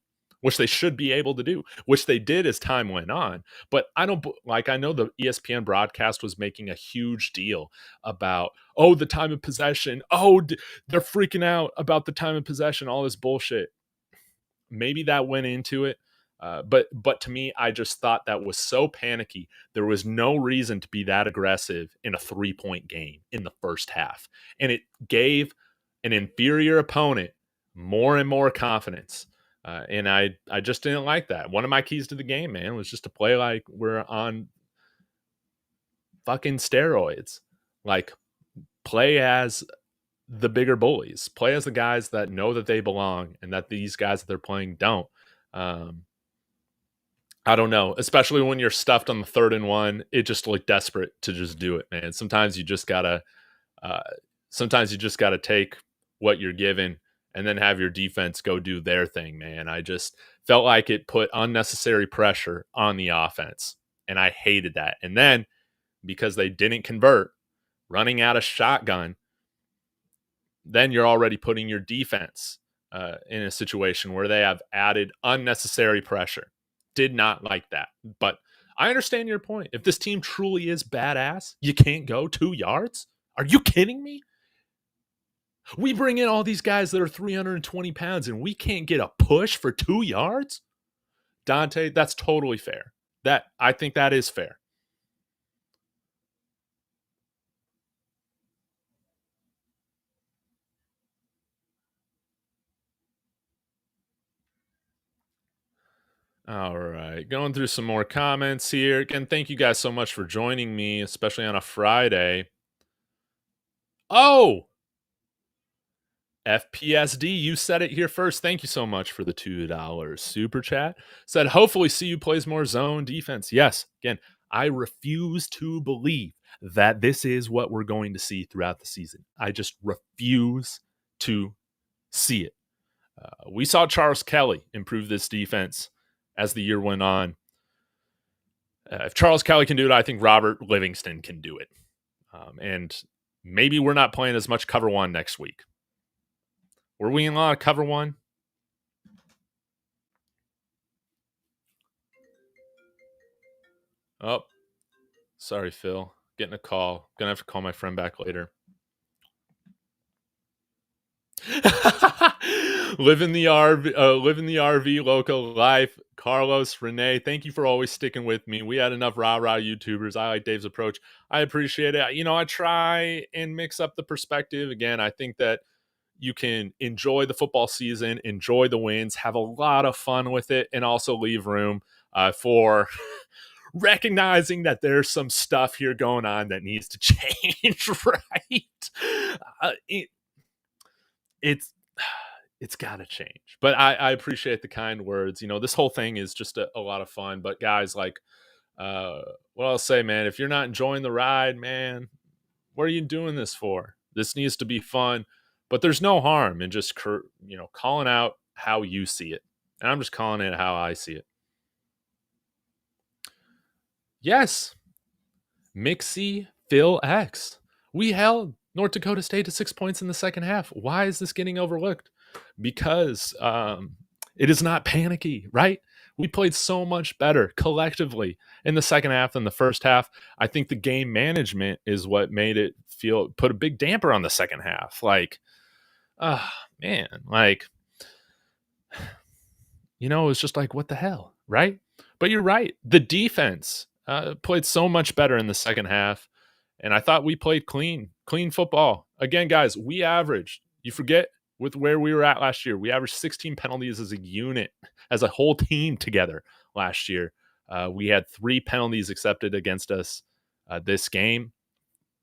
[SPEAKER 1] which they should be able to do, which they did as time went on. But I know the ESPN broadcast was making a huge deal about, the time of possession. They're freaking out about the time of possession, all this bullshit. Maybe that went into it. But to me, I just thought that was so panicky. There was no reason to be that aggressive in a 3-point game in the first half. And it gave an inferior opponent more and more confidence. And I just didn't like that. One of my keys to the game, man, was just to play like we're on fucking steroids. Play as the bigger bullies. Play as the guys that know that they belong and that these guys that they're playing don't. I don't know. Especially when you're stuffed on the 3rd and 1, it just looked desperate to just do it, man. Sometimes you just gotta take what you're given and then have your defense go do their thing, man. I just felt like it put unnecessary pressure on the offense, and I hated that. And then because they didn't convert, running out of shotgun, then you're already putting your defense in a situation where they have added unnecessary pressure. Did not like that. But I understand your point. If this team truly is badass, you can't go 2 yards? Are you kidding me? We bring in all these guys that are 320 pounds and we can't get a push for 2 yards? Dante, that's totally fair. I think that is fair. All right. Going through some more comments here. Again, thank you guys so much for joining me, especially on a Friday. Oh, FPSD, you said it here first. Thank you so much for the $2 super chat. Said, hopefully, CU plays more zone defense. Yes, again, I refuse to believe that this is what we're going to see throughout the season. I just refuse to see it. We saw Charles Kelly improve this defense as the year went on. If Charles Kelly can do it, I think Robert Livingston can do it. And maybe we're not playing as much cover one next week. Were we in a lot of cover one? Oh, sorry, Phil. Getting a call. Gonna have to call my friend back later. Living the RV local life. Carlos, Renee, thank you for always sticking with me. We had enough rah YouTubers. I like Dave's approach. I appreciate it. I try and mix up the perspective. Again, I think that you can enjoy the football season, enjoy the wins, have a lot of fun with it, and also leave room for recognizing that there's some stuff here going on that needs to change, right? It's got to change. But I appreciate the kind words. This whole thing is just a lot of fun. But guys, what I'll say, man, if you're not enjoying the ride, man, what are you doing this for? This needs to be fun. But there's no harm in just calling out how you see it. And I'm just calling it how I see it. Yes. Mixie Phil X. We held North Dakota State to 6 points in the second half. Why is this getting overlooked? Because it is not panicky, right? We played so much better collectively in the second half than the first half. I think the game management is what made it put a big damper on the second half. Man, it was just like, what the hell, right? But you're right. The defense played so much better in the second half, and I thought we played clean football. Again, guys, we averaged, you forget with where we were at last year, we averaged 16 penalties as a unit, as a whole team together last year. We had 3 penalties accepted against us this game.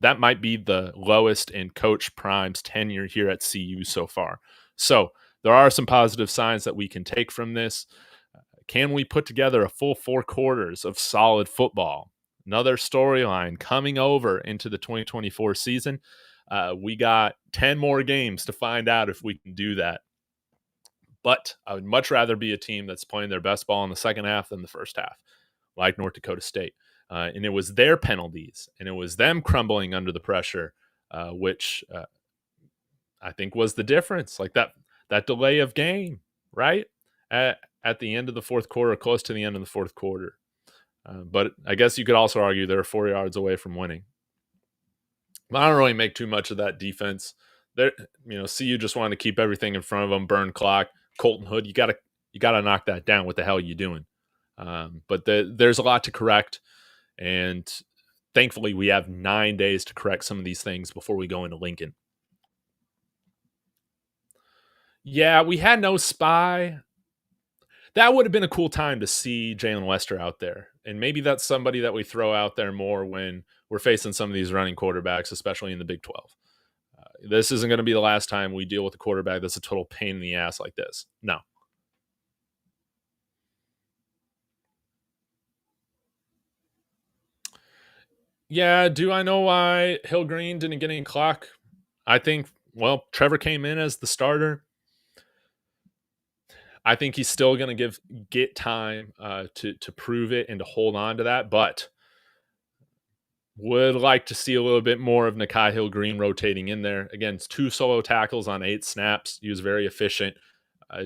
[SPEAKER 1] That might be the lowest in Coach Prime's tenure here at CU so far. So there are some positive signs that we can take from this. Can we put together a full 4 quarters of solid football? Another storyline coming over into the 2024 season. We got 10 more games to find out if we can do that. But I would much rather be a team that's playing their best ball in the second half than the first half, like North Dakota State. And it was their penalties, and it was them crumbling under the pressure, which I think was the difference. Like that delay of game, right? At the end of the fourth quarter, close to the end of the fourth quarter. But I guess you could also argue they're 4 yards away from winning. I don't really make too much of that defense. CU just wanted to keep everything in front of them, burn clock. Colton Hood, you gotta knock that down. What the hell are you doing? But there's a lot to correct, and thankfully we have 9 days to correct some of these things before we go into Lincoln. Yeah, we had no spy. That would have been a cool time to see Jalen Wester out there. And maybe that's somebody that we throw out there more when we're facing some of these running quarterbacks, especially in the Big 12. This isn't going to be the last time we deal with a quarterback that's a total pain in the ass like this. No. Yeah, do I know why Hill Green didn't get any clock? I think, Trevor came in as the starter. I think he's still going to get time to prove it and to hold on to that, but would like to see a little bit more of Nakai Hill-Green rotating in there. Again, it's 2 solo tackles on 8 snaps. He was very efficient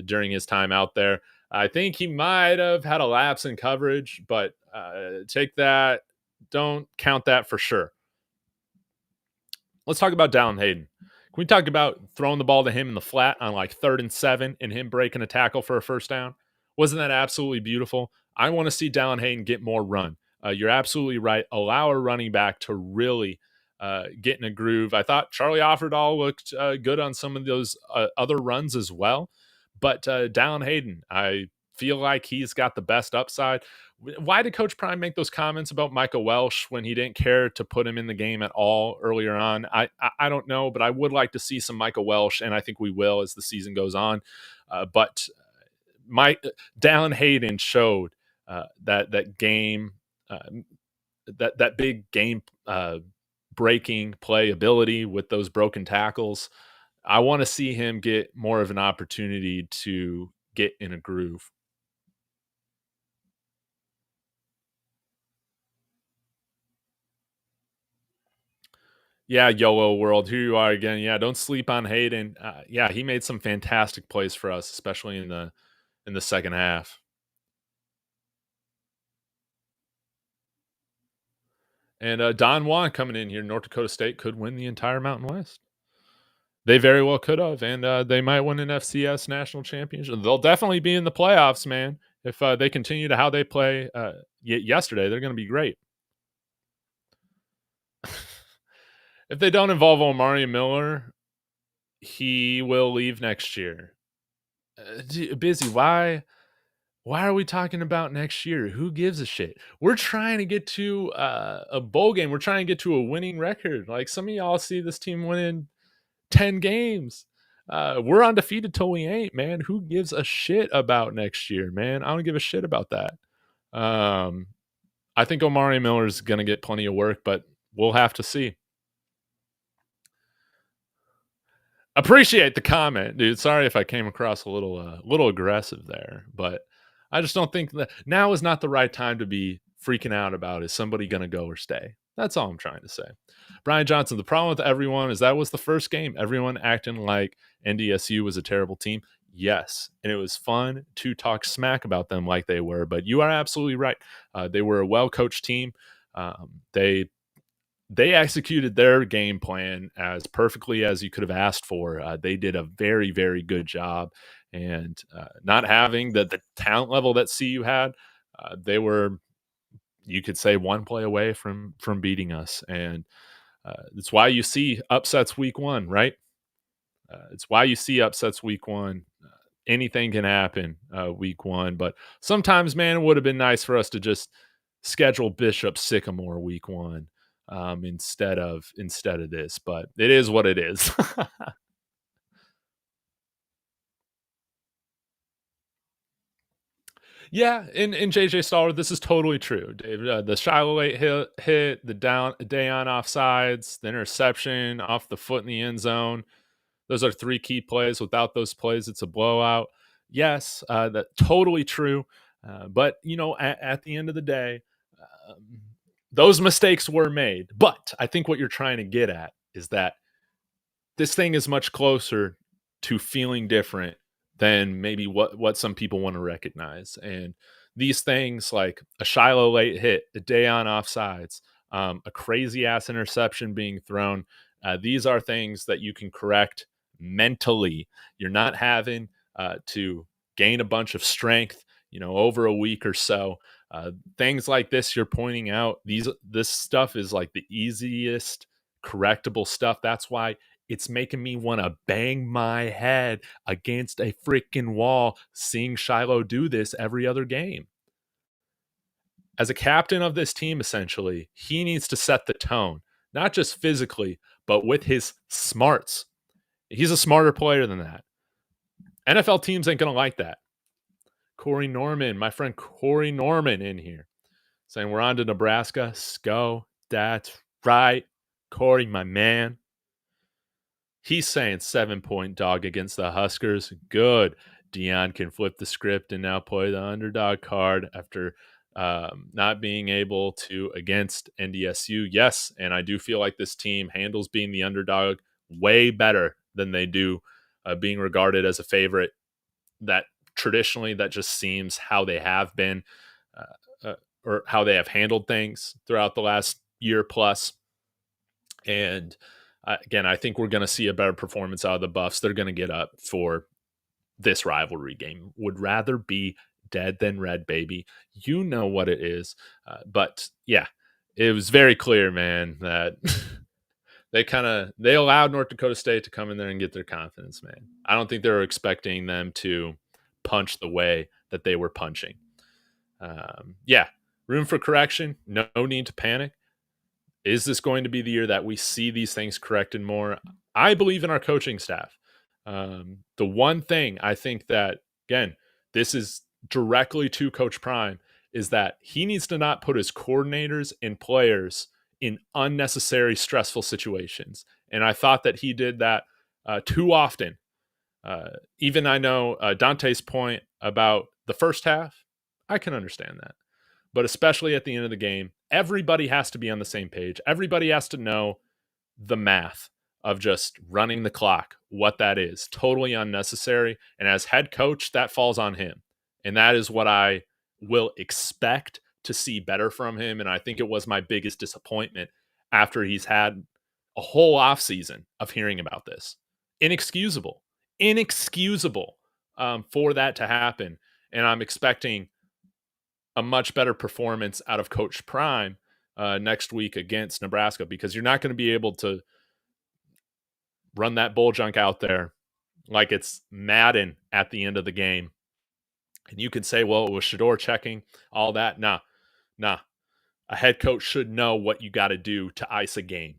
[SPEAKER 1] during his time out there. I think he might have had a lapse in coverage, but take that. Don't count that for sure. Let's talk about Dallin Hayden. Can we talk about throwing the ball to him in the flat on like 3rd and 7 and him breaking a tackle for a first down? Wasn't that absolutely beautiful? I want to see Dallin Hayden get more run. You're absolutely right. Allow a running back to really get in a groove. I thought Charlie Offerdahl looked good on some of those other runs as well. But Dallin Hayden, I feel like he's got the best upside. Why did Coach Prime make those comments about Michael Welsh when he didn't care to put him in the game at all earlier on? I don't know, but I would like to see some Michael Welsh, and I think we will as the season goes on. But Dallin Hayden showed that game, that big game breaking play ability with those broken tackles. I want to see him get more of an opportunity to get in a groove. Yeah, YOLO world, here you are again. Yeah, don't sleep on Hayden. Yeah, he made some fantastic plays for us, especially in the second half. And Don Juan coming in here, North Dakota State could win the entire Mountain West. They very well could have, and they might win an FCS national championship. They'll definitely be in the playoffs, man. If they continue to how they play yesterday, they're going to be great. If they don't involve Omari Miller, he will leave next year. Busy, why are we talking about next year? Who gives a shit? We're trying to get to a bowl game. We're trying to get to a winning record. Like some of y'all see this team winning 10 games. We're undefeated till we ain't, man. Who gives a shit about next year, man? I don't give a shit about that. I think Omari Miller is going to get plenty of work, but we'll have to see. Appreciate the comment, dude. Sorry if I came across a little aggressive there, but I just don't think that now is not the right time to be freaking out about is somebody going to go or stay. That's all I'm trying to say. Brian Johnson, the problem with everyone is that was the first game. Everyone acting like NDSU was a terrible team. Yes, and it was fun to talk smack about them like they were, but you are absolutely right. They were a well-coached team. They executed their game plan as perfectly as you could have asked for. They did a very, very good job. And not having the talent level that CU had, they were, you could say, one play away from beating us. And it's why you see upsets week 1, right? It's why you see upsets week 1. Anything can happen week 1. But sometimes, man, it would have been nice for us to just schedule Bishop Sycamore week 1. Instead of this, but it is what it is. Yeah, in JJ Stoller, this is totally true. Dave, the Shiloh late hit, the Deion offsides, the interception off the foot in the end zone. Those are 3 key plays. Without those plays, it's a blowout. Yes, that's totally true. But at the end of the day, those mistakes were made. But I think what you're trying to get at is that this thing is much closer to feeling different than maybe what some people want to recognize. And these things like a Shiloh late hit, a Deion offsides, a crazy ass interception being thrown, these are things that you can correct mentally. You're not having to gain a bunch of strength, over a week or so. Things like this you're pointing out, this stuff is like the easiest correctable stuff. That's why it's making me want to bang my head against a freaking wall seeing Shiloh do this every other game. As a captain of this team, essentially, he needs to set the tone, not just physically, but with his smarts. He's a smarter player than that. NFL teams ain't going to like that. Corey Norman, my friend Corey Norman in here saying we're on to Nebraska. Go. That's right. Corey, my man. He's saying 7-point dog against the Huskers. Good. Deion can flip the script and now play the underdog card after not being able to against NDSU. Yes, and I do feel like this team handles being the underdog way better than they do being regarded as a favorite. That traditionally, that just seems how they have been or how they have handled things throughout the last year plus. And again, I think we're going to see a better performance out of the Buffs. They're going to get up for this rivalry game. Would rather be dead than red, baby. You know what it is. But yeah, it was very clear, man, that they allowed North Dakota State to come in there and get their confidence, man. I don't think they were expecting them to punch the way that they were punching. Yeah, room for correction. No need to panic. Is this going to be the year that we see these things corrected more? I believe in our coaching staff. The one thing I think that, again, this is directly to Coach Prime, is that he needs to not put his coordinators and players in unnecessary stressful situations. And I thought that he did that too often. Even I know Dante's point about the first half, I can understand that. But especially at the end of the game, everybody has to be on the same page. Everybody has to know the math of just running the clock, what that is. Totally unnecessary. And as head coach, that falls on him. And that is what I will expect to see better from him. And I think it was my biggest disappointment after he's had a whole offseason of hearing about this. Inexcusable for that to happen. And I'm expecting a much better performance out of Coach Prime next week against Nebraska, because you're not going to be able to run that bull junk out there like it's Madden at the end of the game. And you can say, well, it was Shedeur checking, all that. Nah. A head coach should know what you got to do to ice a game.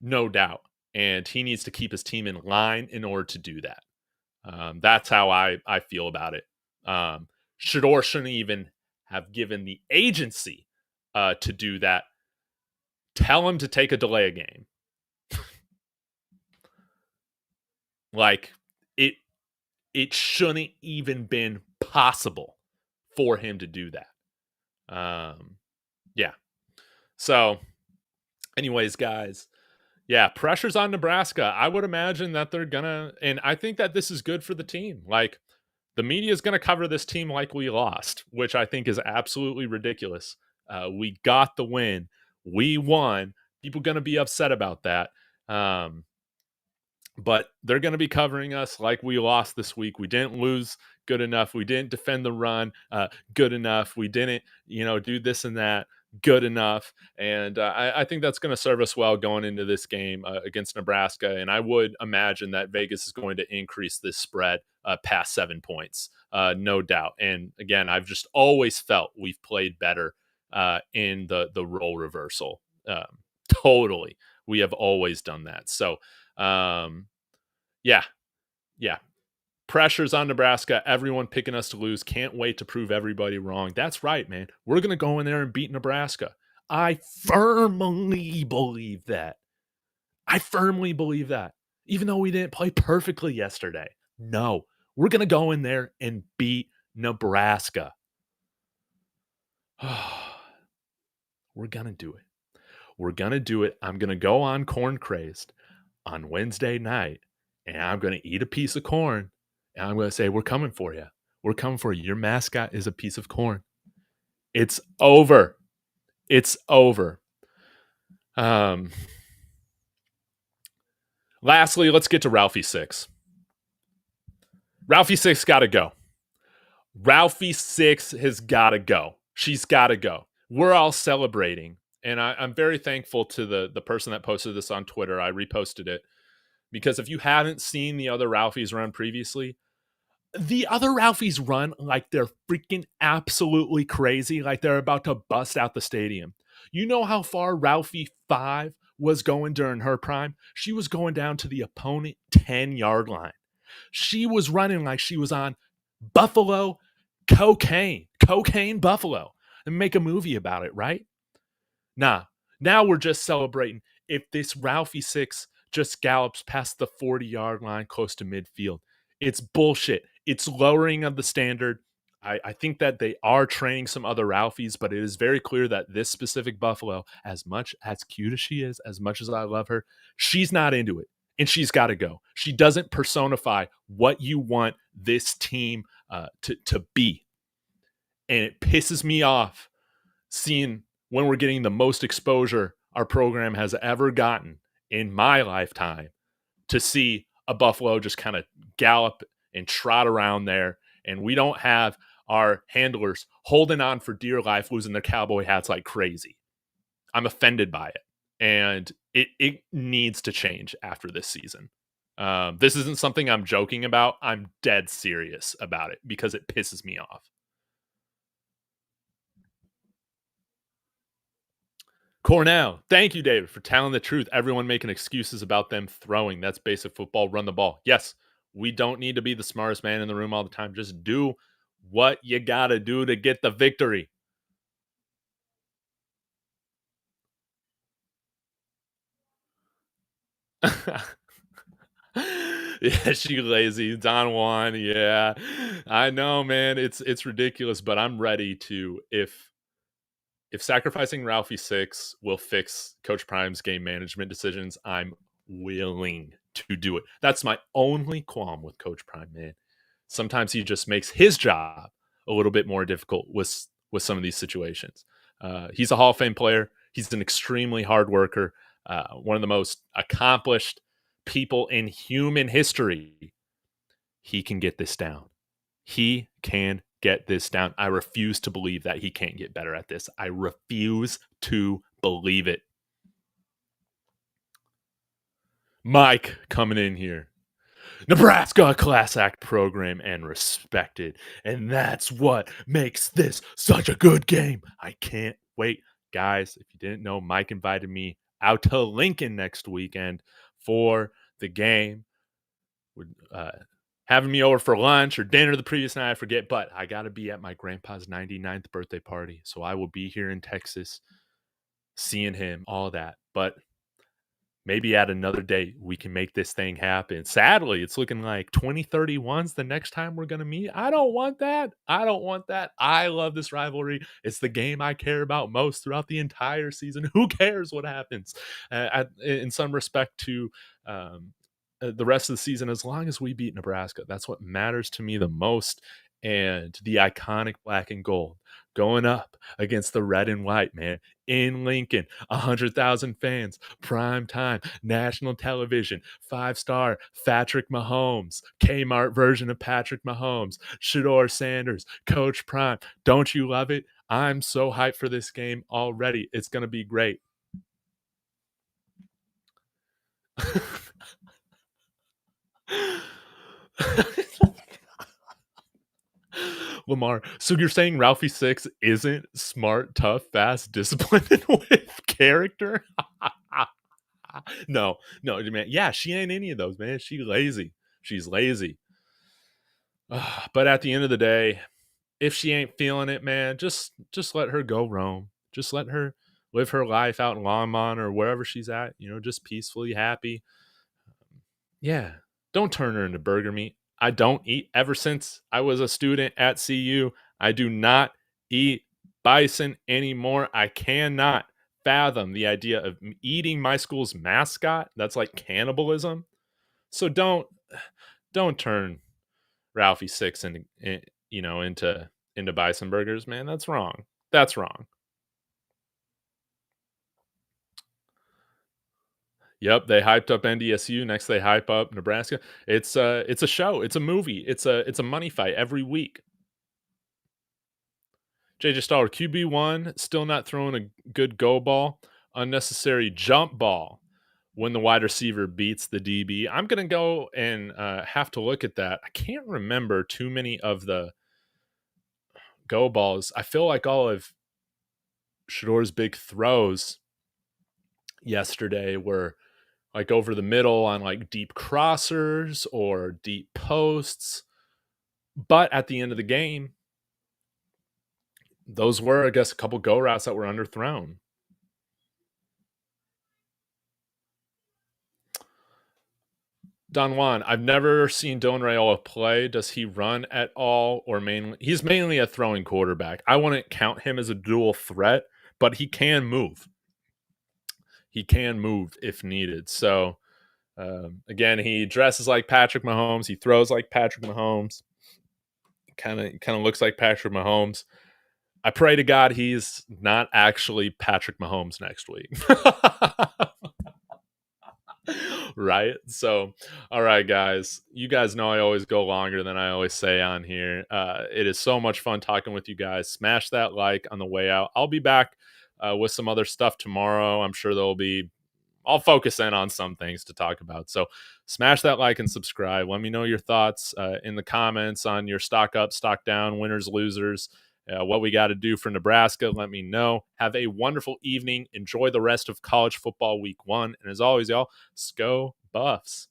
[SPEAKER 1] No doubt. And he needs to keep his team in line in order to do that. That's how I feel about it. Shedeur shouldn't even have given the agency to do that. Tell him to take a delay a game. Like, it shouldn't even been possible for him to do that. Yeah. So, anyways, guys, yeah, pressure's on Nebraska. I would imagine that they're gonna, and I think that this is good for the team. Like, the media is going to cover this team like we lost, which I think is absolutely ridiculous. We got the win. We won. People going to be upset about that. But they're going to be covering us like we lost this week. We didn't lose good enough. We didn't defend the run good enough. We didn't, do this and that good enough. And I think that's going to serve us well going into this game against Nebraska. And I would imagine that Vegas is going to increase this spread past 7 points, no doubt. And again, I've just always felt we've played better in the role reversal. Totally. We have always done that. So, yeah. Pressure's on Nebraska. Everyone picking us to lose. Can't wait to prove everybody wrong. That's right, man. We're going to go in there and beat Nebraska. I firmly believe that. Even though we didn't play perfectly yesterday. No, we're going to go in there and beat Nebraska. We're going to do it. I'm going to go on Corn Crazed on Wednesday night, and I'm going to eat a piece of corn, and I'm going to say, we're coming for you. We're coming for you. Your mascot is a piece of corn. It's over. Lastly, let's get to Ralphie 6. Ralphie 6 got to go. Ralphie 6 has got to go. She's got to go. We're all celebrating. And I'm very thankful to the person that posted this on Twitter. I reposted it. Because if you haven't seen the other Ralphies run previously, the other Ralphies run like they're freaking absolutely crazy, like they're about to bust out the stadium. You know how far Ralphie 5 was going during her prime? She was going down to the opponent 10-yard line. She was running like she was on Buffalo cocaine Buffalo, and make a movie about it, right? Nah, now we're just celebrating if this Ralphie 6 just gallops past the 40-yard line close to midfield. It's bullshit. It's lowering of the standard. I think that they are training some other Ralphies, but it is very clear that this specific Buffalo, as much as cute as she is, as much as I love her, she's not into it. And she's got to go. She doesn't personify what you want this team to be. And it pisses me off seeing when we're getting the most exposure our program has ever gotten in my lifetime to see a Buffalo just kind of gallop and trot around there. And we don't have our handlers holding on for dear life, losing their cowboy hats like crazy. I'm offended by it. And it needs to change after this season. This isn't something I'm joking about. I'm dead serious about it because it pisses me off. Cornell, thank you, David, for telling the truth. Everyone making excuses about them throwing. That's basic football. Run the ball. Yes, we don't need to be the smartest man in the room all the time. Just do what you got to do to get the victory. Yeah, she lazy. Don Juan, yeah. I know, man. It's ridiculous, but I'm ready to if sacrificing Ralphie 6 will fix Coach Prime's game management decisions, I'm willing to do it. That's my only qualm with Coach Prime, man. Sometimes he just makes his job a little bit more difficult with some of these situations. He's a Hall of Fame player. He's an extremely hard worker, one of the most accomplished people in human history. He can get this down. He can get this down. I refuse to believe that he can't get better at this. I refuse to believe it. Mike coming in here. Nebraska class act program and respected. And that's what makes this such a good game. I can't wait. Guys, if you didn't know, Mike invited me out to Lincoln next weekend for the game. Having me over for lunch or dinner the previous night, I forget, but I got to be at my grandpa's 99th birthday party. So I will be here in Texas seeing him, all that. But maybe at another date, we can make this thing happen. Sadly, it's looking like 2031's the next time we're going to meet. I don't want that. I don't want that. I love this rivalry. It's the game I care about most throughout the entire season. Who cares what happens? In some respect to the rest of the season, as long as we beat Nebraska, that's what matters to me the most. And the iconic black and gold going up against the red and white, man, in Lincoln, 100,000 fans, prime time, national television, 5-star Patrick Mahomes, Kmart version of Patrick Mahomes, Shedeur Sanders, Coach Prime. Don't you love it? I'm so hyped for this game already. It's going to be great. Lamar. So you're saying Ralphie 6 isn't smart, tough, fast, disciplined, and with character? No, man. Yeah, she ain't any of those, man. She's lazy. She's lazy. But at the end of the day, if she ain't feeling it, man, just let her go roam. Just let her live her life out in Longmont or wherever she's at, just peacefully happy. Yeah. Don't turn her into burger meat. I don't eat ever since I was a student at CU. I do not eat bison anymore. I cannot fathom the idea of eating my school's mascot. That's like cannibalism. So don't turn Ralphie 6 into bison burgers, man. That's wrong. That's wrong. Yep, they hyped up NDSU. Next, they hype up Nebraska. It's a show. It's a movie. It's a money fight every week. JJ Stoller, QB1, still not throwing a good go ball. Unnecessary jump ball when the wide receiver beats the DB. I'm going to go and have to look at that. I can't remember too many of the go balls. I feel like all of Shedeur's big throws yesterday were like over the middle on like deep crossers or deep posts. But at the end of the game, those were, I guess, a couple go routes that were underthrown. Don Juan, I've never seen Dylan Raiola play. Does he run at all, or mainly? He's mainly a throwing quarterback. I wouldn't count him as a dual threat, but he can move. He can move if needed. So again, he dresses like Patrick Mahomes. He throws like Patrick Mahomes. Kind of looks like Patrick Mahomes. I pray to God he's not actually Patrick Mahomes next week. Right? So, all right, guys. You guys know I always go longer than I always say on here. It is so much fun talking with you guys. Smash that like on the way out. I'll be back with some other stuff tomorrow. I'm sure there'll be, I'll focus in on some things to talk about. So smash that like and subscribe. Let me know your thoughts in the comments on your stock up, stock down, winners, losers, what we got to do for Nebraska. Let me know. Have a wonderful evening. Enjoy the rest of college football week 1. And as always, y'all, Sco Buffs.